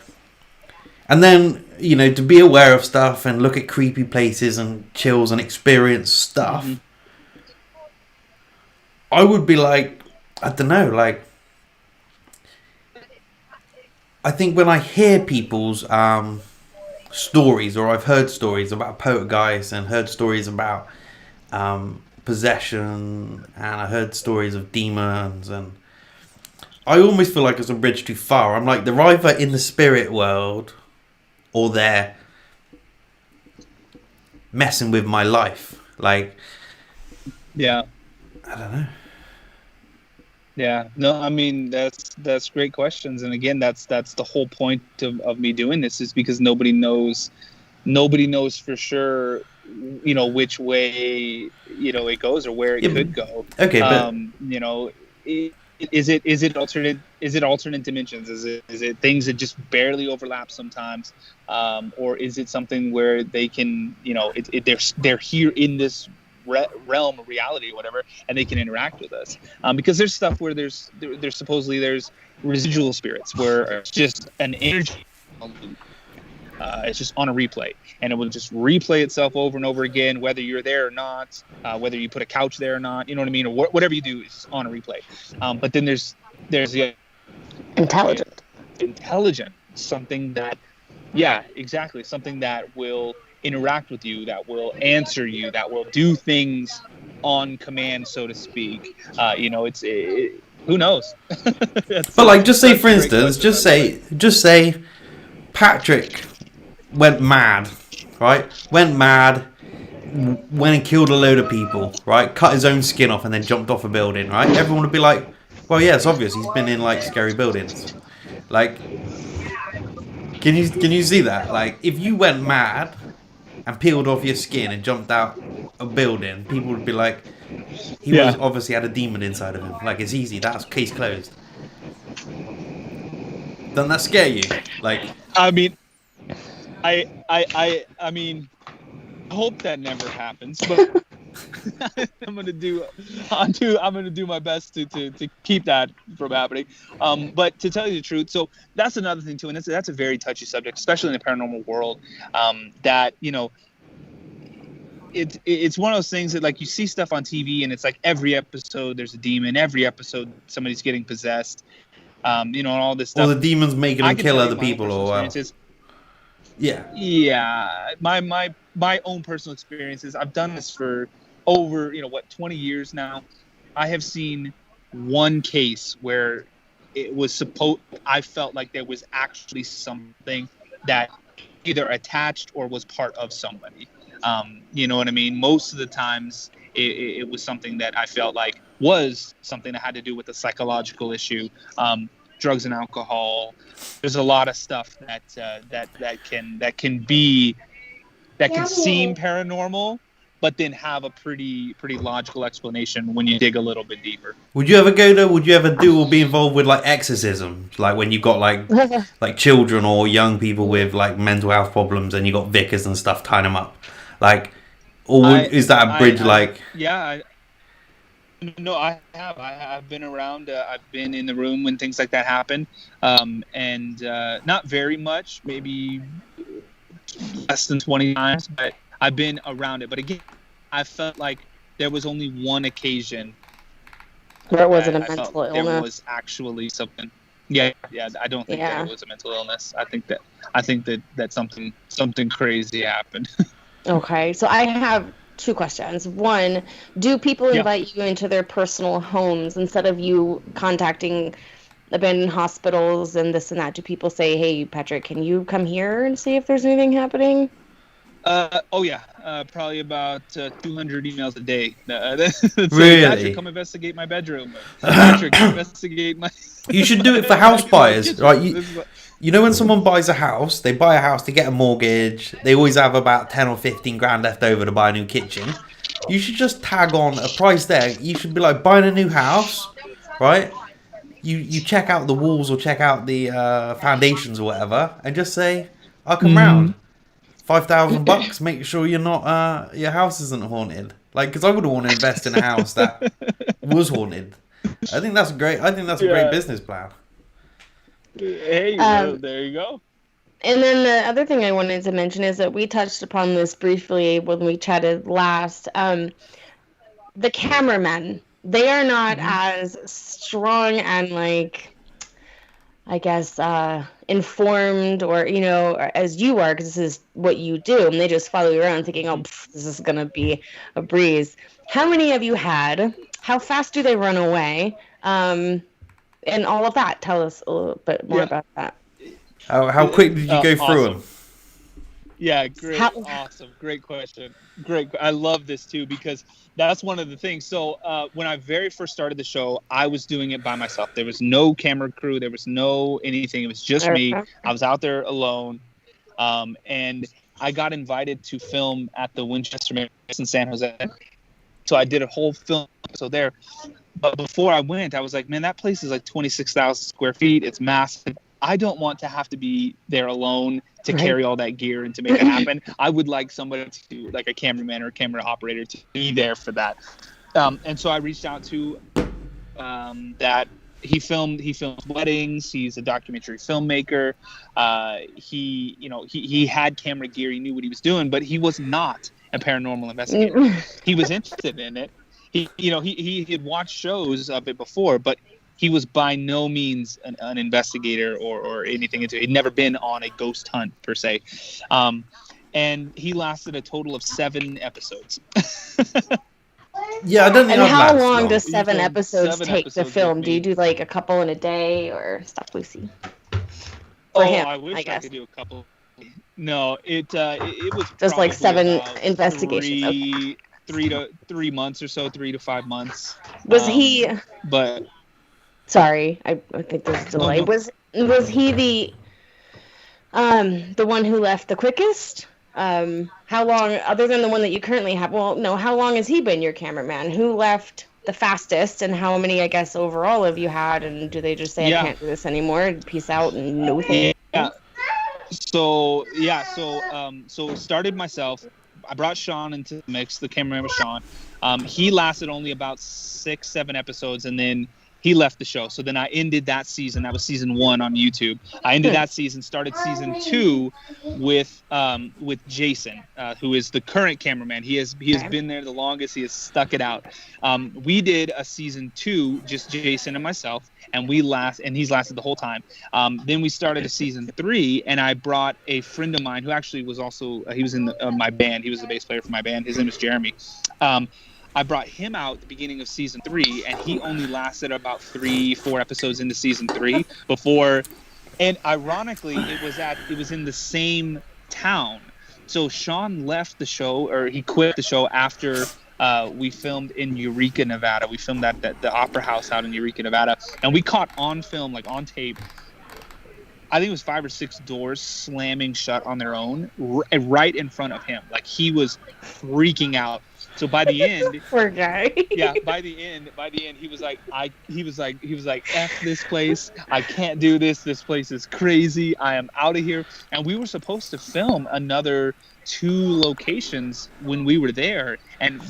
[SPEAKER 2] and then, to be aware of stuff and look at creepy places and chills and experience stuff. Mm-hmm. I would be like, I don't know, like, I think when I hear people's stories, or I've heard stories about poltergeists and heard stories about possession, and I heard stories of demons, and I almost feel like it's a bridge too far. I'm like, they're either in the spirit world or they're messing with my life. Like,
[SPEAKER 3] yeah,
[SPEAKER 2] I don't know.
[SPEAKER 3] Yeah, no, I mean that's great questions, and again, that's the whole point of me doing this, is because nobody knows for sure, which way it goes or where it could go.
[SPEAKER 2] Okay, but
[SPEAKER 3] Is it alternate dimensions? Is it things that just barely overlap sometimes, or is it something where they can, they're here in this realm of reality or whatever, and they can interact with us? Because there's stuff where there's supposedly there's residual spirits where it's just an energy. It's just on a replay, and it will just replay itself over and over again, whether you're there or not, whether you put a couch there or not, you know what I mean, or whatever you do is on a replay. But then there's the intelligent, something that, yeah, exactly, something that will interact with you, that will answer you, that will do things on command, so to speak. Who knows?
[SPEAKER 2] But like, just say, for instance, just say Patrick went mad, right? Went mad, went and killed a load of people, right? Cut his own skin off and then jumped off a building, right? Everyone would be like, well, yeah, it's obvious. He's been in, like, scary buildings. Like, can you see that? Like, if you went mad and peeled off your skin and jumped out a building, people would be like, he was obviously had a demon inside of him. Like, it's easy. That's case closed. Doesn't that scare you? Like,
[SPEAKER 3] I mean, I mean, I hope that never happens, but I'm gonna do my best to keep that from happening. But to tell you the truth, so that's another thing too, and that's a very touchy subject, especially in the paranormal world. That it's one of those things that, like, you see stuff on TV, and it's like every episode there's a demon, every episode somebody's getting possessed, and all this stuff.
[SPEAKER 2] Or the demons making them kill other people, or
[SPEAKER 3] yeah. My own personal experiences. I've done this for over 20 years now. I have seen one case where it was I felt like there was actually something that either attached or was part of somebody. You know what I mean? Most of the times it was something that I felt like was something that had to do with a psychological issue. Drugs and alcohol. There's a lot of stuff that can seem paranormal, but then have a pretty logical explanation when you dig a little bit deeper.
[SPEAKER 2] Would you ever do or be involved with, like, exorcisms? Like, when you got like children or young people with, like, mental health problems, and you got vicars and stuff tying them up, like, or is that a bridge?
[SPEAKER 3] No, I have. I've been around. I've been in the room when things like that happen, and not very much, maybe less than 20 times, but I've been around it. But again, I felt like there was only one occasion
[SPEAKER 1] where it wasn't a mental illness.
[SPEAKER 3] There was actually something. Yeah. I don't think that it was a mental illness. I think that something crazy happened.
[SPEAKER 1] Okay, so I have two questions. One, do people invite you into their personal homes instead of you contacting abandoned hospitals and this and that? Do people say, hey, Patrick, can you come here and see if there's anything happening?
[SPEAKER 3] Probably about 200 emails a day.
[SPEAKER 2] Really?
[SPEAKER 3] Patrick, come investigate my bedroom. Patrick, come investigate my...
[SPEAKER 2] You should do it for house buyers, right? You know, when someone buys a house, they buy a house to get a mortgage. They always have about 10 or 15 grand left over to buy a new kitchen. You should just tag on a price there. You should be like, buying a new house, right? You check out the walls or check out the foundations or whatever, and just say, I'll come round. $5,000. Make sure you're not your house isn't haunted. Like, because I wouldn't want to invest in a house that was haunted. I think that's great. I think that's a great business plan.
[SPEAKER 3] Hey, there you go.
[SPEAKER 1] And then the other thing I wanted to mention is that we touched upon this briefly when we chatted last. The cameramen, they are not as strong and, like, I guess, informed or, as you are, because this is what you do. And they just follow you around thinking, this is going to be a breeze. How many have you had? How fast do they run away? And all of that. Tell us a little bit more about that.
[SPEAKER 2] How quick did you go through them?
[SPEAKER 3] Yeah, great. Awesome. Great question. Great. I love this too, because that's one of the things. So when I very first started the show, I was doing it by myself. There was no camera crew. There was no anything. It was just me. I was out there alone. And I got invited to film at the Winchester Marriott in San Jose. So I did a whole film episode there. But before I went, I was like, man, that place is like 26,000 square feet. It's massive. I don't want to have to be there alone to carry all that gear and to make it happen. I would like somebody to, like a cameraman or a camera operator, to be there for that. And so I reached out to that. He films weddings. He's a documentary filmmaker. He had camera gear. He knew what he was doing, but he was not a paranormal investigator. He was interested in it. He had watched shows of it before, but he was by no means an investigator or anything into it. He'd never been on a ghost hunt per se. And he lasted a total of 7 episodes.
[SPEAKER 2] Yeah, I don't think.
[SPEAKER 1] And how
[SPEAKER 2] last
[SPEAKER 1] long does 7 episodes take to film? Do you do like a couple in a day, or stop, Lucy? For him,
[SPEAKER 3] I wish I could do a couple. No, it was
[SPEAKER 1] just like 7 investigations.
[SPEAKER 3] 3 months or so, 3 to 5 months.
[SPEAKER 1] Was he?
[SPEAKER 3] But
[SPEAKER 1] sorry, I think there's a delay.
[SPEAKER 3] No.
[SPEAKER 1] Was he the one who left the quickest? How long, other than the one that you currently have? Well, no. How long has he been your cameraman? Who left the fastest, and how many, I guess, overall have you had? And do they just say, I can't do this anymore, peace out, and no thanks?
[SPEAKER 3] Yeah. So started myself. I brought Sean into the mix. The cameraman was Sean. He lasted only about 6-7 episodes, and then he left the show. So then I ended that season. That was season 1 on YouTube. I ended that season, started season 2 with Jason, who is the current cameraman. He has been there the longest. He has stuck it out. We did a season 2, just Jason and myself, and he's lasted the whole time. Then we started a season 3, and I brought a friend of mine who actually was also he was in my band. He was the bass player for my band. His name is Jeremy. I brought him out at the beginning of season 3, and he only lasted about 3-4 episodes into season 3 before. And ironically, it was in the same town. So Sean left the show, or he quit the show after we filmed in Eureka, Nevada. We filmed at the Opera House out in Eureka, Nevada, and we caught on film, like on tape, I think it was 5 or 6 doors slamming shut on their own right in front of him. Like, he was freaking out. So by the end,
[SPEAKER 1] poor guy.
[SPEAKER 3] Yeah, by the end, he was like, F this place. I can't do this. This place is crazy. I am out of here. And we were supposed to film another 2 locations when we were there,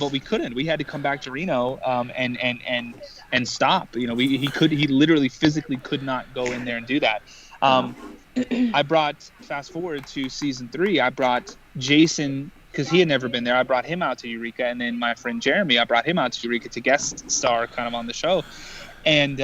[SPEAKER 3] but we couldn't. We had to come back to Reno and stop. He literally physically could not go in there and do that. I brought, fast forward to season 3, I brought Jason, because he had never been there. I brought him out to Eureka, and then my friend Jeremy, I brought him out to Eureka to guest star kind of on the show. And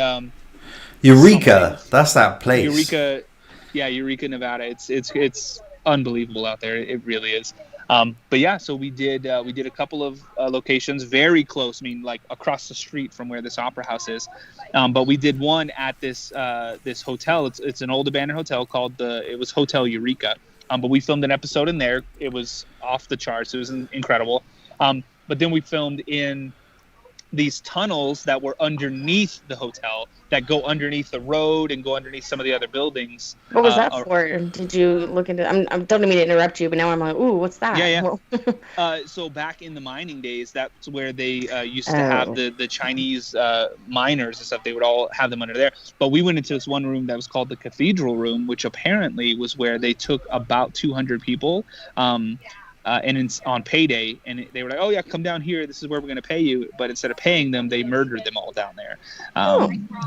[SPEAKER 2] Eureka, that's that place.
[SPEAKER 3] Eureka, Nevada. It's unbelievable out there. It really is. But yeah, so we did a couple of locations very close. I mean, like across the street from where this opera house is. But we did one at this hotel. It's an old abandoned hotel called it was Hotel Eureka. But we filmed an episode in there. It was off the charts. It was incredible. But then we filmed in these tunnels that were underneath the hotel, that go underneath the road and go underneath some of the other buildings.
[SPEAKER 1] What was that for? Did you look into? I don't mean to interrupt you, but now I'm like, ooh, what's that?
[SPEAKER 3] Yeah. So back in the mining days, that's where they used to have the Chinese miners and stuff. They would all have them under there. But we went into this one room that was called the Cathedral Room, which apparently was where they took about 200 people. And on payday, and they were like, "Oh yeah, come down here. This is where we're going to pay you." But instead of paying them, they murdered them all down there,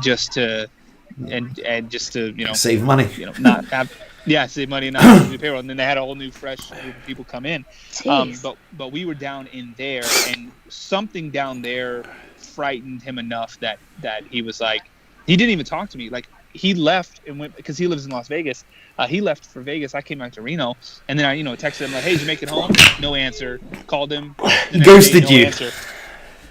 [SPEAKER 3] just to
[SPEAKER 2] save money.
[SPEAKER 3] Not have save money and not have to do payroll. And then they had a whole new fresh group of people come in. But we were down in there, and something down there frightened him enough that he was like, he didn't even talk to me. Like, he left and went, because he lives in Las Vegas. He left for Vegas. I came back to Reno, and then I, texted him like, "Hey, did you make it home?" No answer. Called him.
[SPEAKER 2] Ghosted you.
[SPEAKER 3] Answer.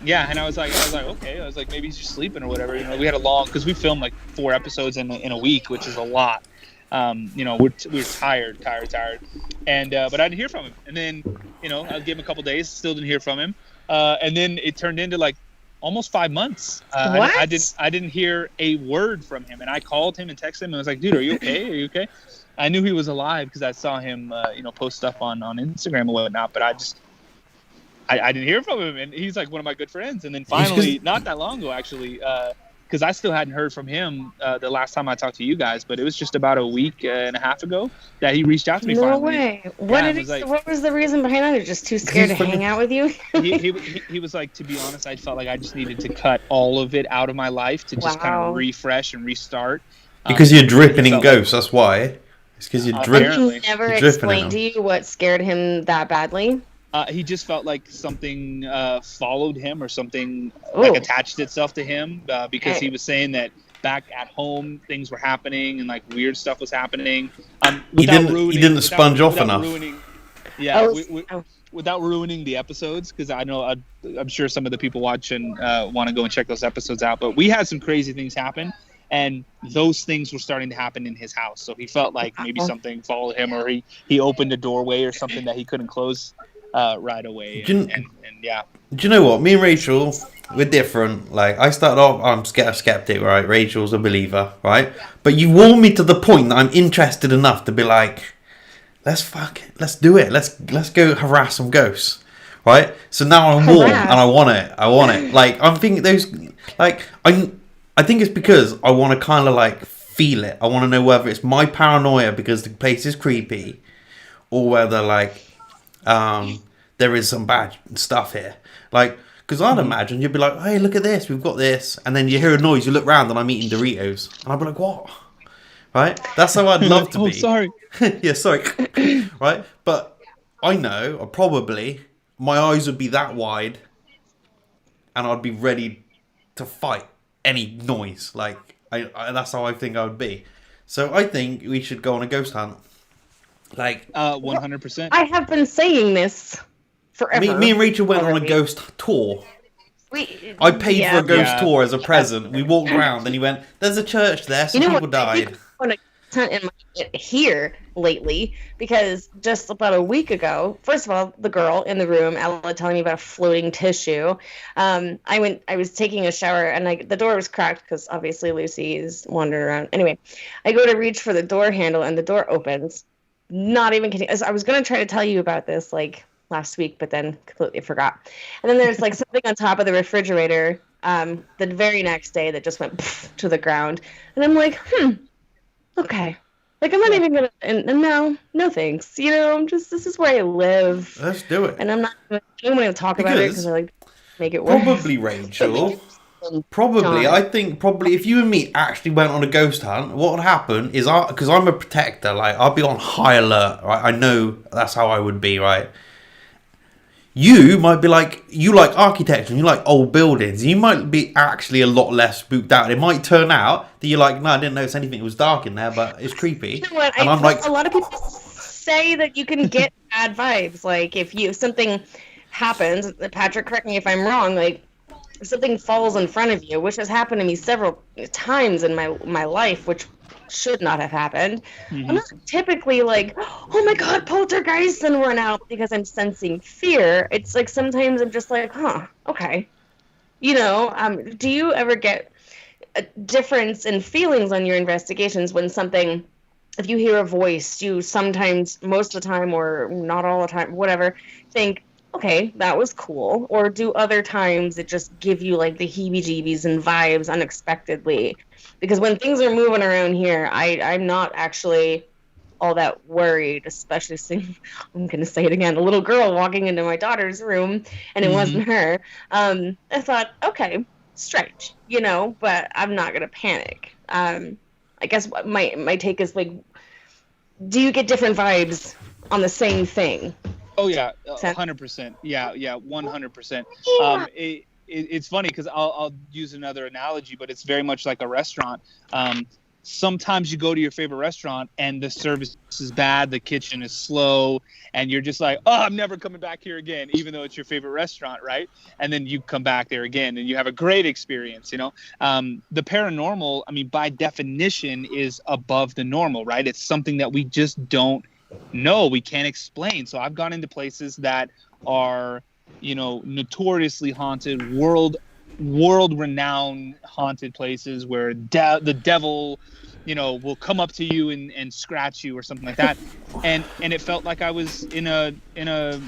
[SPEAKER 3] Yeah, and I was like, okay. I was like, maybe he's just sleeping or whatever. We had a long, because we filmed like 4 episodes in a week, which is a lot. We were tired, and but I didn't hear from him. And then I gave him a couple days, still didn't hear from him. And then it turned into like almost 5 months.
[SPEAKER 1] What?
[SPEAKER 3] I didn't hear a word from him, and I called him and texted him and was like, "Dude, are you okay? Are you okay?" I knew he was alive because I saw him, post stuff on Instagram and whatnot. But I I didn't hear from him, and he's like one of my good friends. And then finally, not that long ago, actually, because I still hadn't heard from him the last time I talked to you guys, but it was just about a week and a half ago that he reached out to me
[SPEAKER 1] No
[SPEAKER 3] finally.
[SPEAKER 1] way. What what was the reason behind that? You're just too scared to hang out with you?
[SPEAKER 3] he was like, to be honest, I felt like I just needed to cut all of it out of my life to just kind of refresh and restart.
[SPEAKER 2] Because you're dripping in ghosts, that's why. It's because you're dripping.
[SPEAKER 1] He never explained to you what scared him that badly?
[SPEAKER 3] He just felt like something followed him or something like attached itself to him because he was saying that back at home things were happening and like weird stuff was happening.
[SPEAKER 2] He didn't sponge off enough.
[SPEAKER 3] Without ruining the episodes, because I know I'm sure some of the people watching want to go and check those episodes out. But we had some crazy things happen, and those things were starting to happen in his house. So he felt like maybe something followed him, or he opened a doorway or something that he couldn't close right away. And yeah.
[SPEAKER 2] Do you know what? Me and Rachel, we're different. Like, I started off, I'm a skeptic, right? Rachel's a believer, right? But you warned me to the point that I'm interested enough to be like, let's do it. Let's go harass some ghosts, right? So now I'm warm and I want it. Like, I'm thinking those, like, I think it's because I want to kind of like feel it. I want to know whether it's my paranoia because the place is creepy, or whether like there is some bad stuff here. Like, because I'd imagine you'd be like, hey, look at this, we've got this, and then you hear a noise, you look round and I'm eating Doritos, and I'd be like, what? Right? That's how I'd love to be.
[SPEAKER 3] Oh, sorry.
[SPEAKER 2] Yeah, sorry. Right? But I know, probably, my eyes would be that wide, and I'd be ready to fight any noise. Like, that's how I think I would be. So I think we should go on a ghost hunt. Like,
[SPEAKER 3] 100%.
[SPEAKER 1] I have been saying this forever.
[SPEAKER 2] Me and Rachel went on a ghost tour. I paid for a ghost tour as a present. We walked around, and he went, "There's a church there. Some people died."
[SPEAKER 1] On a hunt in here lately, because just about a week ago, first of all, the girl in the room, Ella, telling me about a floating tissue. I was taking a shower, and the door was cracked because obviously Lucy is wandering around. Anyway, I go to reach for the door handle, and the door opens. Not even kidding. I was going to try to tell you about this like last week, but then completely forgot. And then there's like something on top of the refrigerator the very next day that just went to the ground. And I'm like, okay. Like, I'm not even going to, and no thanks. You know, this is where I live.
[SPEAKER 2] Let's do it.
[SPEAKER 1] And I'm not going to talk about it because I like make it worse.
[SPEAKER 2] Probably, Rachel. Probably, I think if you and me actually went on a ghost hunt, what would happen is, because I'm a protector, like, I'll be on high alert, right? I know that's how I would be, right? You might be like, you like architecture and you like old buildings. You might be actually a lot less spooked out. It might turn out that you're like, no, I didn't notice anything. It was dark in there, but it's creepy.
[SPEAKER 1] You know what?
[SPEAKER 2] And I'm like,
[SPEAKER 1] a lot of people say that you can get bad vibes. Like, if something happens, Patrick, correct me if I'm wrong, like, something falls in front of you, which has happened to me several times in my life, which should not have happened. Mm-hmm. I'm not typically like, oh my god, poltergeist, and run out because I'm sensing fear. It's like sometimes I'm just like, okay. You know, do you ever get a difference in feelings on your investigations when something, if you hear a voice, you sometimes, most of the time, or not all the time, whatever, think, okay, that was cool. Or do other times it just give you like the heebie-jeebies and vibes unexpectedly? Because when things are moving around here, I'm not actually all that worried, especially seeing, I'm going to say it again, a little girl walking into my daughter's room, and it wasn't her. I thought, okay, strange, you know, but I'm not going to panic. I guess my take is like, do you get different vibes on the same thing?
[SPEAKER 3] Oh yeah, 100%. Yeah, 100%. It's funny because I'll use another analogy, but it's very much like a restaurant. Sometimes you go to your favorite restaurant and the service is bad, the kitchen is slow, and you're just like, oh, I'm never coming back here again, even though it's your favorite restaurant, right? And then you come back there again and you have a great experience, you know? The paranormal, I mean, by definition is above the normal, right? It's something that we just don't know, we can't explain. So I've gone into places that are, you know, notoriously haunted, world renowned haunted places where the devil will come up to you and scratch you or something like that. And it felt like I was in a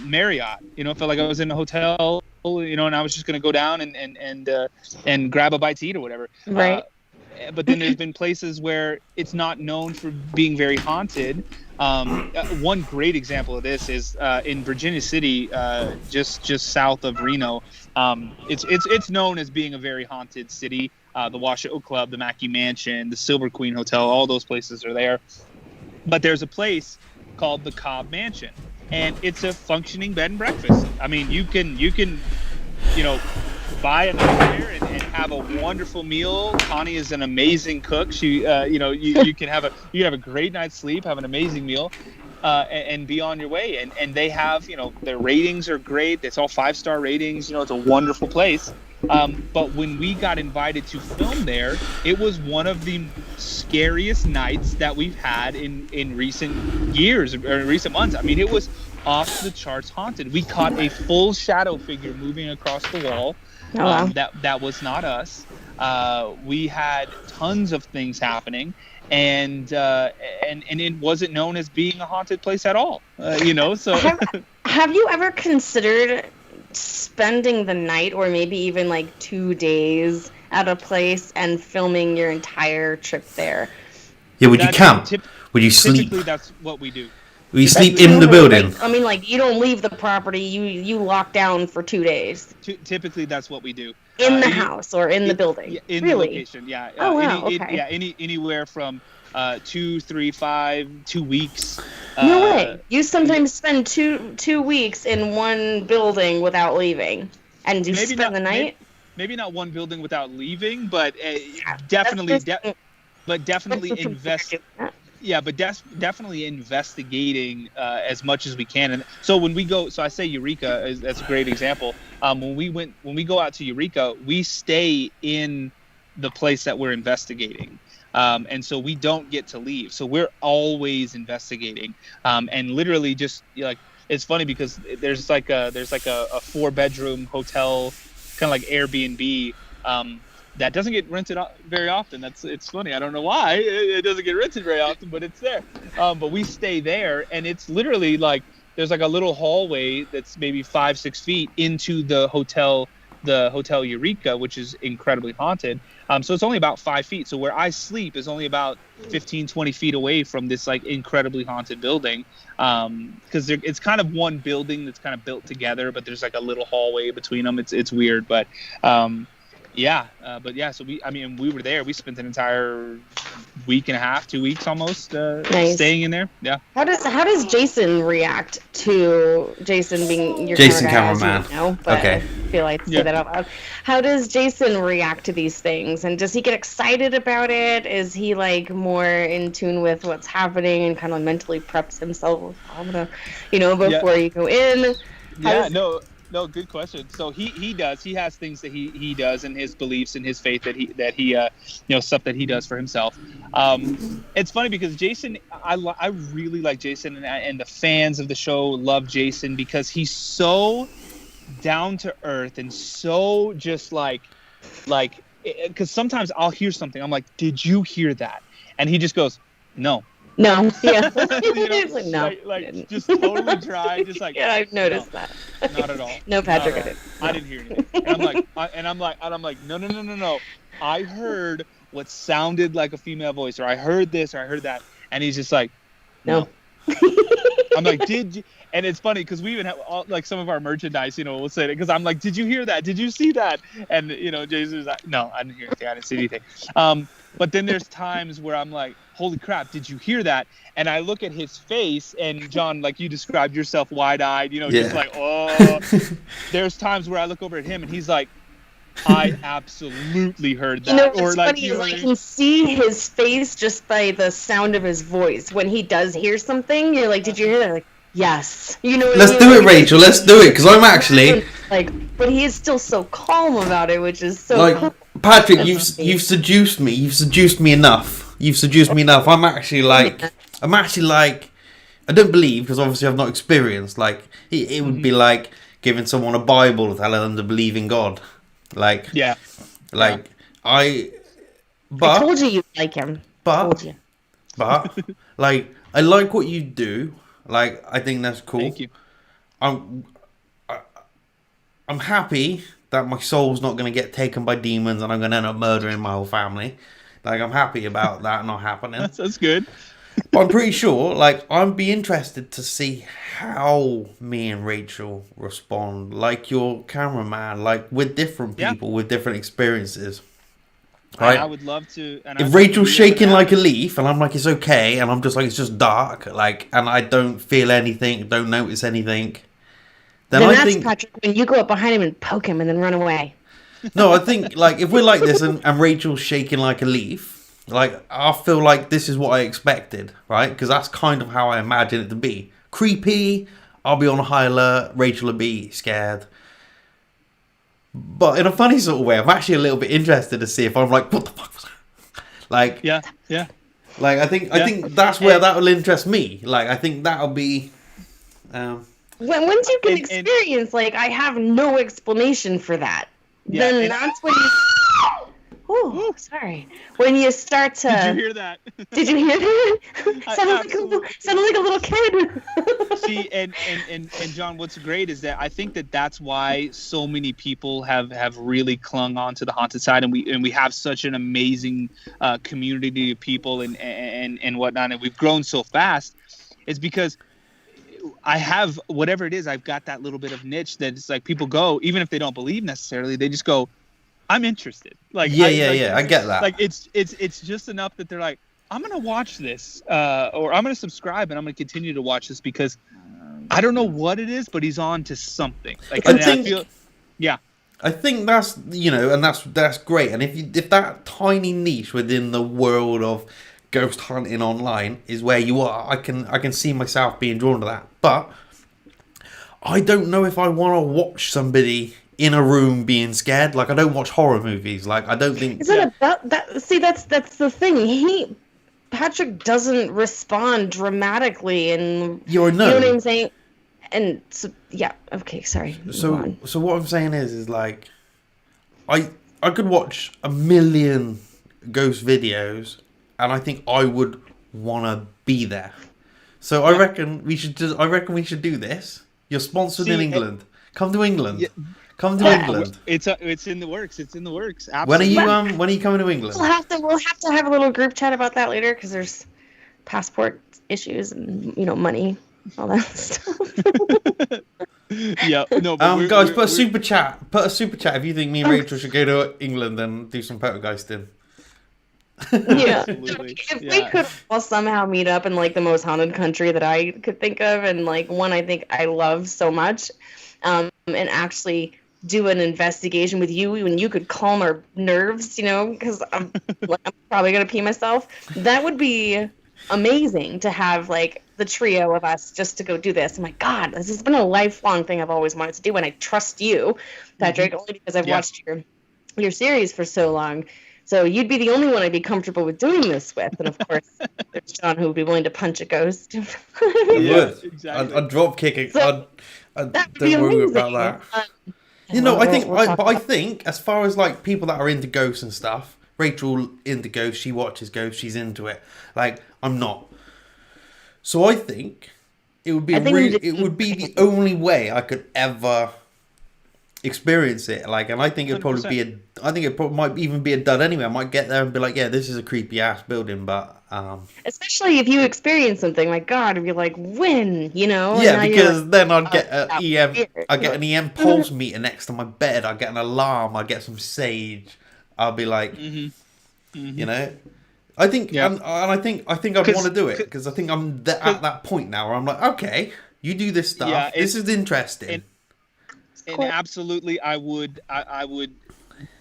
[SPEAKER 3] Marriott. It felt like I was in a hotel. And I was just going to go down and grab a bite to eat or whatever.
[SPEAKER 1] Right.
[SPEAKER 3] But then there's been places where it's not known for being very haunted. One great example of this is in Virginia City, just south of Reno. It's known as being a very haunted city. The Washoe Club, the Mackey Mansion, the Silver Queen Hotel, all those places are there. But there's a place called the Cobb Mansion, and it's a functioning bed and breakfast. I mean, you can buy a night there and have a wonderful meal. Connie is an amazing cook. She, you can have a great night's sleep, have an amazing meal, and be on your way. And they have, their ratings are great. It's all 5-star ratings. It's a wonderful place. But when we got invited to film there, it was one of the scariest nights that we've had in recent years or in recent months. I mean, it was off the charts haunted. We caught a full shadow figure moving across the wall.
[SPEAKER 1] Oh, wow.
[SPEAKER 3] That was not us. We had tons of things happening, and it wasn't known as being a haunted place at all. So
[SPEAKER 1] have you ever considered spending the night or maybe even like 2 days at a place and filming your entire trip there?
[SPEAKER 2] Yeah, would you camp? Would you sleep?
[SPEAKER 3] Typically, that's what we do.
[SPEAKER 2] Would you sleep in the building?
[SPEAKER 1] Like you don't leave the property. You lock down for 2 days.
[SPEAKER 3] Typically, that's what we do.
[SPEAKER 1] In the house or in the building.
[SPEAKER 3] In
[SPEAKER 1] really?
[SPEAKER 3] The location, yeah.
[SPEAKER 1] Oh wow. Okay.
[SPEAKER 3] Anywhere from 2, 3, 5, 2 weeks.
[SPEAKER 1] No way. You sometimes spend two weeks in one building without leaving, and you spend the night.
[SPEAKER 3] Maybe not one building without definitely invest. Yeah, but definitely investigating as much as we can. And so when we go, so I say Eureka, that's a great example. When we go out to Eureka, we stay in the place that we're investigating. And so we don't get to leave. So we're always investigating. And literally just it's funny because there's like a 4-bedroom hotel, kind of like Airbnb, that doesn't get rented very often. It's funny. I don't know why it doesn't get rented very often, but it's there. But we stay there, and it's literally like there's like a little hallway that's maybe 5-6 feet into the Hotel Eureka, which is incredibly haunted. So it's only about 5 feet. So where I sleep is only about 15-20 feet away from this like incredibly haunted building. Because it's kind of one building that's kind of built together, but there's like a little hallway between them. It's weird, but. So we were there. We spent an entire week and a half, 2 weeks almost, staying in there. Yeah.
[SPEAKER 1] How does Jason react to Jason being your
[SPEAKER 2] cameraman?
[SPEAKER 1] Okay. I feel like I say that out loud. How does Jason react to these things? And does he get excited about it? Is he like more in tune with what's happening and kind of mentally preps himself before you go in?
[SPEAKER 3] No, good question. So he does. He has things that he does, and his beliefs and his faith that he stuff that he does for himself. It's funny because Jason, I really like Jason, and the fans of the show love Jason because he's so down to earth and so just like because sometimes I'll hear something, I'm like, did you hear that? And he just goes, no.
[SPEAKER 1] No, yeah.
[SPEAKER 3] Like, no. Like just totally dry, just like.
[SPEAKER 1] Yeah, I've noticed that.
[SPEAKER 3] Not at all.
[SPEAKER 1] No, Patrick, I didn't.
[SPEAKER 3] I didn't hear anything. And I'm like, no. I heard what sounded like a female voice, or I heard this, or I heard that, and he's just like, no. I'm like, did you? And it's funny because we even have like some of our merchandise, we'll say it because I'm like, did you hear that? Did you see that? And Jason's like, no, I didn't hear anything. I didn't see anything. But then there's times where I'm like, holy crap, did you hear that? And I look at his face, and John, like you described yourself, wide-eyed, just like, oh. There's times where I look over at him, and he's like, I absolutely heard that.
[SPEAKER 1] What's funny is I can see his face just by the sound of his voice. When he does hear something, you're like, did you hear that? Like, yes.
[SPEAKER 2] Let's do it, Rachel. Let's do it, because I'm actually
[SPEAKER 1] but he is still so calm about it, which is so cool.
[SPEAKER 2] Patrick, you've seduced me. You've seduced me enough. I'm actually like, I don't believe, because obviously I've not experienced. Like it would be like giving someone a Bible, telling them to believe in God. I told
[SPEAKER 1] you like him. Told
[SPEAKER 2] But
[SPEAKER 1] you.
[SPEAKER 2] like, I like what you do. Like, I think that's cool.
[SPEAKER 3] Thank you.
[SPEAKER 2] I'm I'm happy that my soul's not going to get taken by demons and I'm going to end up murdering my whole family. Like, I'm happy about that not happening.
[SPEAKER 3] That's good.
[SPEAKER 2] But I'm pretty sure, like, I'd be interested to see how me and Rachel respond. Like your cameraman, like, with different people with different experiences. Right?
[SPEAKER 3] I would love to. And
[SPEAKER 2] if Rachel's shaking like a leaf and I'm like, it's okay, and I'm just like, it's just dark, like, and I don't feel anything, don't notice anything, then I
[SPEAKER 1] that's
[SPEAKER 2] think,
[SPEAKER 1] Patrick, when you go up behind him and poke him and then run away.
[SPEAKER 2] no, I think, like, if we're like this and Rachel's shaking like a leaf, like, I feel like this is what I expected, right? Because that's kind of how I imagine it to be. Creepy, I'll be on a high alert, Rachel will be scared. But in a funny sort of way, I'm actually a little bit interested to see if I'm like, what the fuck was that? Like,
[SPEAKER 3] yeah.
[SPEAKER 2] Like, I think that's where that will interest me. Like, I think that'll be.
[SPEAKER 1] Once you can experience, like, I have no explanation for that.
[SPEAKER 3] Yeah,
[SPEAKER 1] then that's when you. Oh, sorry. When you start to.
[SPEAKER 3] Did you hear that?
[SPEAKER 1] Did you hear that? Sounded like a little kid.
[SPEAKER 3] See, and John, what's great is that I think that's why so many people have really clung on to the haunted side, and we have such an amazing community of people and whatnot, and we've grown so fast. It's because I have whatever it is, I've got that little bit of niche that it's like people go, even if they don't believe necessarily, they just go, I'm interested. Like
[SPEAKER 2] I get that.
[SPEAKER 3] Like it's just enough that they're like, I'm gonna watch this, or I'm gonna subscribe and I'm gonna continue to watch this because I don't know what it is, but he's on to something. Like I think
[SPEAKER 2] that's and that's great. And if that tiny niche within the world of ghost hunting online is where you are, I can see myself being drawn to that. But I don't know if I want to watch somebody in a room being scared. Like, I don't watch horror movies. Like, I don't think.
[SPEAKER 1] Is it about that? See, that's the thing. Patrick doesn't respond dramatically, and
[SPEAKER 2] you know
[SPEAKER 1] what I'm saying. And so, yeah, okay, sorry.
[SPEAKER 2] So what I'm saying is like, I could watch a million ghost videos, and I think I would want to be there. So I reckon we should do this. You're sponsored in England. Come to England.
[SPEAKER 3] Yeah.
[SPEAKER 2] Come to England.
[SPEAKER 3] It's in the works. It's in the works. Absolutely.
[SPEAKER 2] When are you coming to England?
[SPEAKER 1] We'll have to have a little group chat about that later because there's passport issues and money, all that stuff.
[SPEAKER 3] Yeah. No. But
[SPEAKER 2] guys, put a super chat. Put a super chat if you think me and Rachel should go to England and do some poltergeisting.
[SPEAKER 1] Yeah.
[SPEAKER 3] Absolutely.
[SPEAKER 1] If we could all somehow meet up in like the most haunted country that I could think of, and like one I think I love so much, and actually do an investigation with you when you could calm our nerves, because I'm probably gonna pee myself. That would be amazing to have like the trio of us just to go do this. Oh my God, this has been a lifelong thing I've always wanted to do, and I trust you, Patrick, only because I've watched your series for so long. So you'd be the only one I'd be comfortable with doing this with, and of course, there's John who would be willing to punch a ghost.
[SPEAKER 2] Would.
[SPEAKER 3] Exactly.
[SPEAKER 2] I'd drop kick it.
[SPEAKER 1] So,
[SPEAKER 2] don't worry about that. I think as far as like people that are into ghosts and stuff, Rachel into ghosts, she watches ghosts, she's into it. Like, I'm not. So I think it would be the only way I could ever experience it. Like, and I think it'd probably might even be a dud anyway. I might get there and be like, yeah, this is a creepy ass building, but
[SPEAKER 1] especially if you experience something, my God, if you're like, when,
[SPEAKER 2] Yeah, because then I'd get an EM pulse meter next to my bed. I'd get an alarm. I'd get some sage. I'll be like, I think, and I think I'd want to do it because I think I'm at that point now where I'm like, okay, you do this stuff. Yeah, this is interesting.
[SPEAKER 3] And absolutely, I would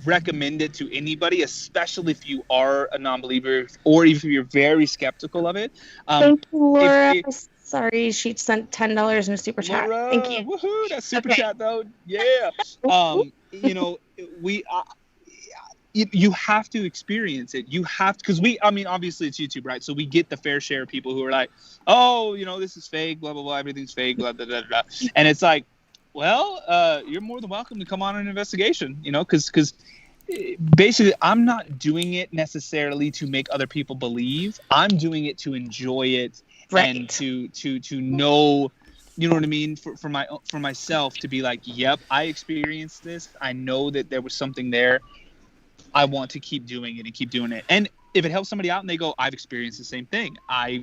[SPEAKER 3] recommend it to anybody, especially if you are a non-believer or if you're very skeptical of it.
[SPEAKER 1] Thank you, Laura. Sorry, she sent $10 in a super chat.
[SPEAKER 3] Laura,
[SPEAKER 1] thank you.
[SPEAKER 3] Woohoo! That super chat though, yeah. You have to experience it. You have to, because obviously it's YouTube, right? So we get the fair share of people who are like, oh, this is fake, blah blah blah, everything's fake, blah blah blah blah, and it's like, well, you're more than welcome to come on an investigation, because basically, I'm not doing it necessarily to make other people believe. I'm doing it to enjoy it and to know, you know what I mean, for myself to be like, yep, I experienced this. I know that there was something there. I want to keep doing it and keep doing it. And if it helps somebody out and they go, I've experienced the same thing, I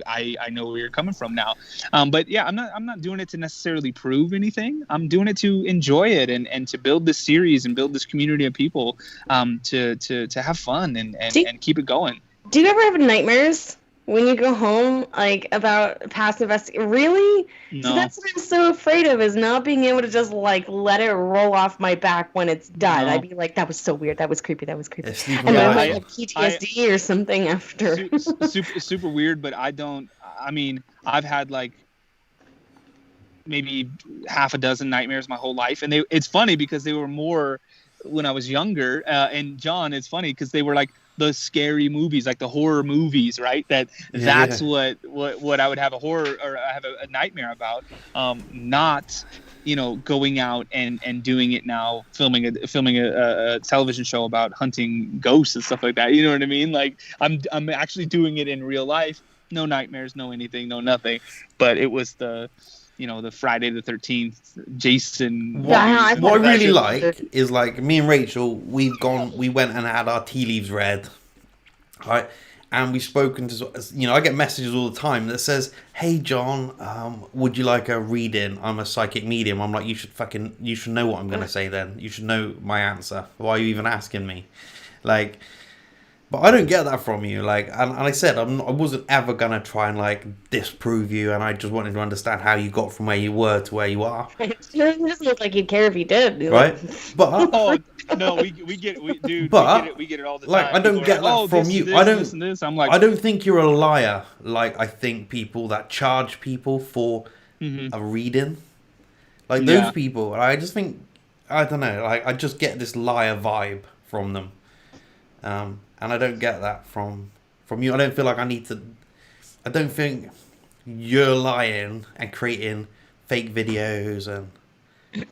[SPEAKER 3] know where you're coming from now. But yeah, I'm not doing it to necessarily prove anything. I'm doing it to enjoy it and to build this series and build this community of people, to have fun and keep it going.
[SPEAKER 1] Do you ever have nightmares when you go home, like, about past investigation? Really?
[SPEAKER 3] No.
[SPEAKER 1] So that's what I'm so afraid of, is not being able to just, like, let it roll off my back when it's done.
[SPEAKER 3] No.
[SPEAKER 1] I'd be like, that was so weird. That was creepy. That was creepy.
[SPEAKER 2] It's
[SPEAKER 1] And then I might have PTSD or something after.
[SPEAKER 3] Super weird, but I don't. I mean, I've had like maybe half a dozen nightmares my whole life, and it's funny because they were more when I was younger. And John, it's funny because they were like the scary movies, like the horror movies, right? That's what I would have a horror or I have a nightmare about. Not, going out and doing it now, filming a television show about hunting ghosts and stuff like that. You know what I mean? Like I'm actually doing it in real life. No nightmares, no anything, no nothing. But it was the Friday the 13th, Jason.
[SPEAKER 2] What I really like is, like, me and Rachel, we went and had our tea leaves read, right? And we've spoken to, I get messages all the time that says, hey, John, would you like a reading? I'm a psychic medium. I'm like, you should know what I'm going to say then. You should know my answer. Why are you even asking me? Like, but I don't get that from you. Like, and I said, I wasn't ever going to try and, like, disprove you. And I just wanted to understand how you got from where you were to where you are.
[SPEAKER 1] It doesn't look like you'd care if you did.
[SPEAKER 2] Right? But...
[SPEAKER 3] no, we get it all the time.
[SPEAKER 2] Like, I don't get that from you.
[SPEAKER 3] I'm like,
[SPEAKER 2] I don't think you're a liar. Like, I think people that charge people for a reading, like those people, I just think, I don't know, like, I just get this liar vibe from them. And I don't get that from you. I don't feel like I don't think you're lying and creating fake videos, and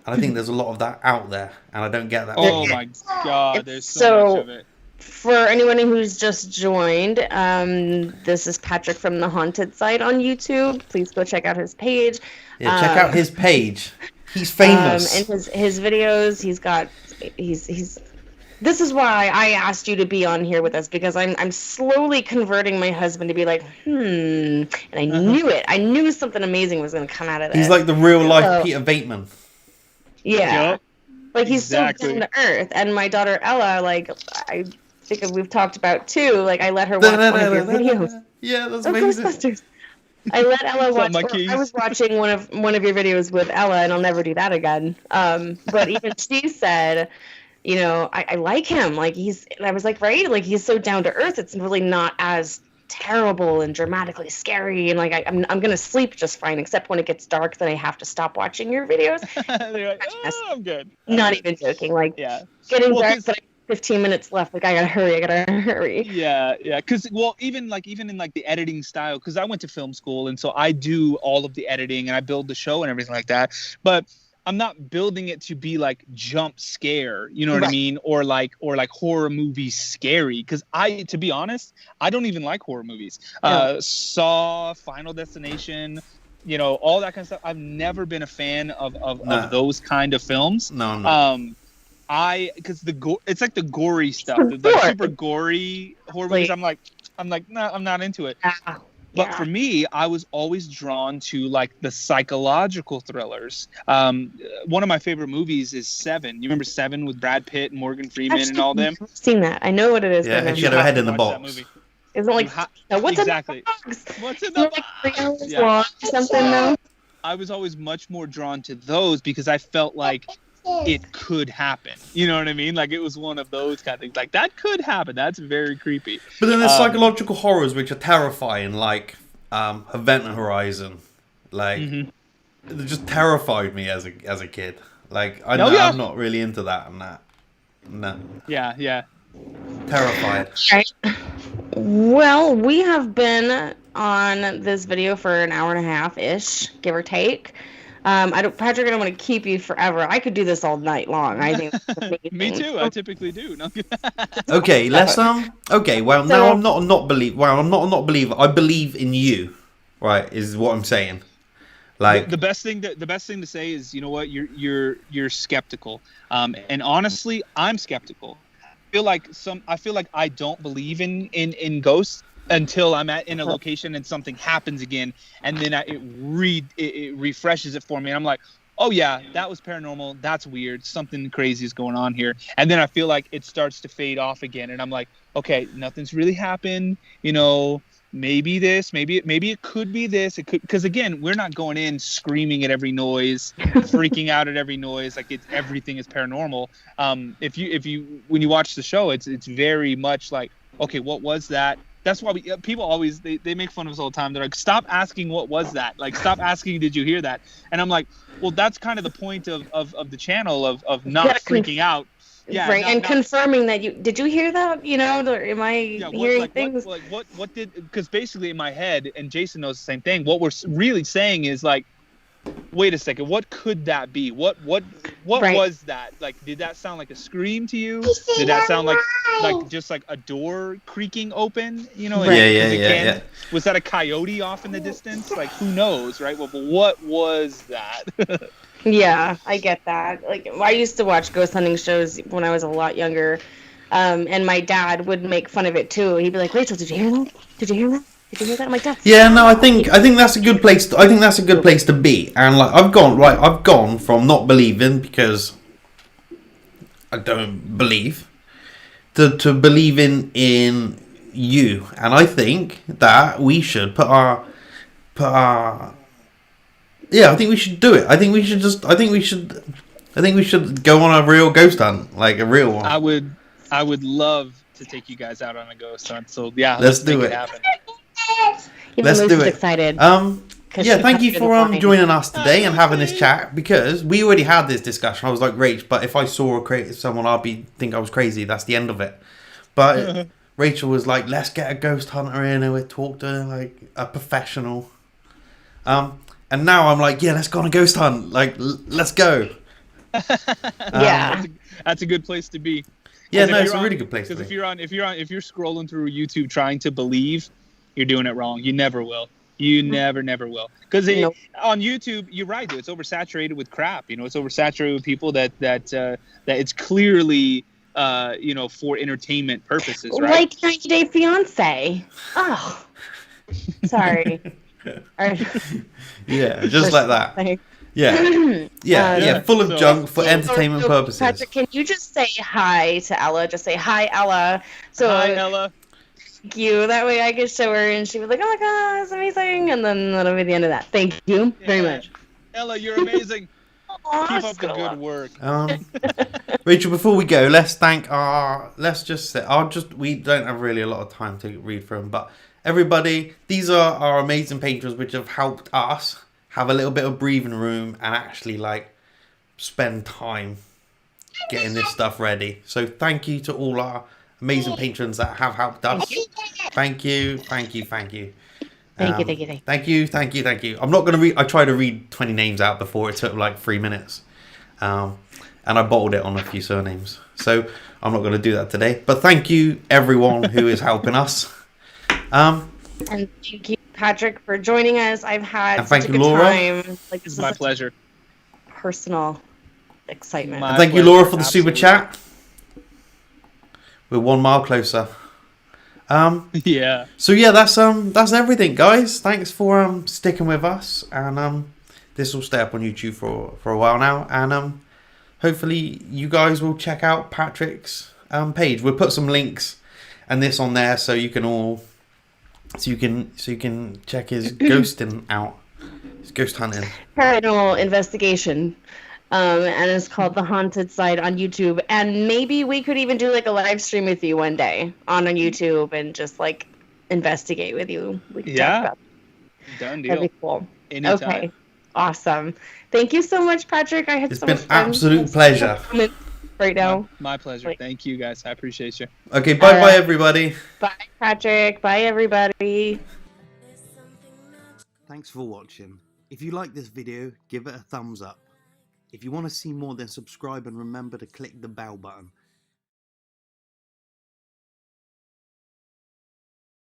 [SPEAKER 2] I think there's a lot of that out there, and I don't get that.
[SPEAKER 3] Oh my God, there's so much of it.
[SPEAKER 1] For anyone who's just joined, this is Patrick from the Haunted Site on YouTube. Please go check out his page.
[SPEAKER 2] Yeah, check out his page. He's famous.
[SPEAKER 1] And his videos, he's this is why I asked you to be on here with us, because I'm slowly converting my husband to be like, and I knew it. I knew something amazing was going to come out of this.
[SPEAKER 2] He's like the real life Peter Bateman.
[SPEAKER 1] Yeah.
[SPEAKER 3] Yep.
[SPEAKER 1] Like, he's so down to earth. And my daughter Ella, like, I think we've talked about too, like, I let her watch one of your videos.
[SPEAKER 2] Yeah, that's amazing.
[SPEAKER 1] Ghostbusters. I let Ella watch. I was watching one of your videos with Ella, and I'll never do that again. But even she said, I like him. Like, I was like, right? Like, he's so down to earth. It's really not as terrible and dramatically scary. And, like, I'm going to sleep just fine, except when it gets dark, then I have to stop watching your videos.
[SPEAKER 3] They're like, I'm good.
[SPEAKER 1] Not even joking. Like, getting dark, but I have 15 minutes left. Like, I gotta hurry.
[SPEAKER 3] Yeah. Because, even in like the editing style, because I went to film school, and so I do all of the editing and I build the show and everything like that. But I'm not building it to be like jump scare, you know what I mean? Or like horror movies scary. Because to be honest, I don't even like horror movies. Saw, Final Destination, all that kind of stuff. I've never been a fan of those kind of films.
[SPEAKER 2] No, I'm not.
[SPEAKER 3] Because it's like the gory stuff, the super gory horror movies. I'm like, nah, I'm not into it. But for me, I was always drawn to, like, the psychological thrillers. One of my favorite movies is Seven. You remember Seven with Brad Pitt and Morgan Freeman and all them?
[SPEAKER 1] I've seen that. I know what it is.
[SPEAKER 2] Yeah, she had her head in the box.
[SPEAKER 1] Isn't it like, what's
[SPEAKER 3] exactly.
[SPEAKER 1] in the box?
[SPEAKER 3] What's in the box?
[SPEAKER 1] Like 3 hours long or something, though?
[SPEAKER 3] I was always much more drawn to those because I felt like it could happen. You know what I mean? Like, it was one of those kind of things. Like, that could happen. That's very creepy.
[SPEAKER 2] But then there's psychological horrors which are terrifying, like Event Horizon. Like, it just terrified me as a kid. Like, I'm not really into that and that. No.
[SPEAKER 3] Yeah.
[SPEAKER 2] Terrified.
[SPEAKER 1] Right. Well, we have been on this video for an hour and a half-ish, give or take. Patrick, I don't want to keep you forever. I could do this all night long. I think it's amazing.
[SPEAKER 3] Me too. I typically do. No.
[SPEAKER 2] Okay, let's Okay, well,
[SPEAKER 1] So-
[SPEAKER 2] now I'm not a not believer. Well, I'm not a not believer. I believe in you. Right, is what I'm saying. Like
[SPEAKER 3] the best thing to say is, you know what, you're skeptical. And honestly, I'm skeptical. I feel like I don't believe in ghosts until I'm in a location and something happens again, and then it refreshes it for me, and I'm like, oh yeah, that was paranormal, that's weird, something crazy is going on here, and then I feel like it starts to fade off again, and I'm like, okay, nothing's really happened, you know, maybe it could be this, it could, because again, we're not going in screaming at every noise, freaking out at every noise, like everything is paranormal. If you when you watch the show, it's very much like, okay, what was that? That's why people always they make fun of us all the time. They're like, stop asking what was that? Like, stop asking did you hear that? And I'm like, well, that's kind of the point of the channel of not freaking out. Yeah,
[SPEAKER 1] right, and confirming that did you hear that? You know, or am I hearing things?
[SPEAKER 3] What did? Because basically in my head, and Jason knows the same thing. What we're really saying is like, wait a second, what could that be? What right. was that? Like, did that sound like a scream to you? Did that sound like just like a door creaking open? You know?
[SPEAKER 2] Right. Yeah.
[SPEAKER 3] Was that a coyote off in the distance? Like, who knows, right? Well, but what was that?
[SPEAKER 1] Yeah, I get that. Like, I used to watch ghost hunting shows when I was a lot younger, and my dad would make fun of it too. He'd be like, "Rachel, did you hear that? Did you hear that? Did you hear that?" I'm like, "That's..."
[SPEAKER 2] Yeah, no, I think that's a good place. I think that's a good place to be. And like, I've gone from not believing because I don't believe to believing in you. And I think that we should put our yeah, I think we should do it. I think we should go on a real ghost hunt, like a real one.
[SPEAKER 3] I would love to take you guys out on a ghost hunt. So yeah,
[SPEAKER 2] let's do it.
[SPEAKER 1] Let's do it. Excited.
[SPEAKER 2] Yeah, thank you for joining us today and having this chat, because we already had this discussion. I was like, Rach, but if I saw someone, I'd think I was crazy. That's the end of it. But Rachel was like, let's get a ghost hunter in and we'll talk to like a professional. And now I'm like, yeah, let's go on a ghost hunt. Like, let's go.
[SPEAKER 1] Yeah,
[SPEAKER 3] that's a good place to be.
[SPEAKER 2] Yeah, no, it's a really good place to be.
[SPEAKER 3] Because if you're scrolling through YouTube trying to believe, you're doing it wrong. You never will. You never will. Because on YouTube, you're right, dude. It's oversaturated with crap. You know, it's oversaturated with people that it's clearly for entertainment purposes, right?
[SPEAKER 1] Like 90 Day Fiance. Oh, sorry.
[SPEAKER 2] Yeah, just like that. Yeah, full of junk for entertainment purposes.
[SPEAKER 1] Patrick, can you just say hi to Ella? Just say hi, Ella. So
[SPEAKER 3] hi, Ella.
[SPEAKER 1] Thank you. That way I can show her, and she was like, "Oh my god, that's amazing!" And then that'll be the end of that. Thank you very much.
[SPEAKER 3] Ella, you're amazing. Keep up the good work.
[SPEAKER 2] Rachel, before we go, let's thank we don't have really a lot of time to read from, but everybody, these are our amazing patrons which have helped us have a little bit of breathing room and actually like spend time getting this stuff ready. So thank you to all our amazing patrons that have helped us. Thank you.
[SPEAKER 1] Thank you.
[SPEAKER 2] Thank you. I'm not going to read. I tried to read 20 names out before. It took like 3 minutes. And I bottled it on a few surnames. So I'm not going to do that today. But thank you, everyone who is helping us.
[SPEAKER 1] And thank you, Patrick, for joining us. I've had such a good
[SPEAKER 2] Laura.
[SPEAKER 1] time. Like, this is
[SPEAKER 3] my pleasure.
[SPEAKER 1] Personal excitement.
[SPEAKER 2] And thank you, Laura, for the super chat. We're 1 mile closer.
[SPEAKER 3] Yeah.
[SPEAKER 2] So yeah, that's everything, guys. Thanks for sticking with us, and this will stay up on YouTube for a while now, and hopefully you guys will check out Patrick's page. We'll put some links and this on there so you can all check his ghosting out, his ghost hunting,
[SPEAKER 1] paranormal investigation. And it's called The Haunted Side on YouTube. And maybe we could even do like a live stream with you one day on YouTube and just like investigate with you. We could talk about that.
[SPEAKER 3] Done deal.
[SPEAKER 1] That'd be cool.
[SPEAKER 3] Anytime.
[SPEAKER 1] Okay. Awesome. Thank you so much, Patrick.
[SPEAKER 2] It's been absolute pleasure.
[SPEAKER 1] Right now.
[SPEAKER 3] My pleasure. Thank you, guys. I appreciate you.
[SPEAKER 2] Okay, bye everybody.
[SPEAKER 1] Bye, Patrick. Bye, everybody.
[SPEAKER 2] Thanks for watching. If you like this video, give it a thumbs up. If you want to see more, then subscribe and remember to click the bell button.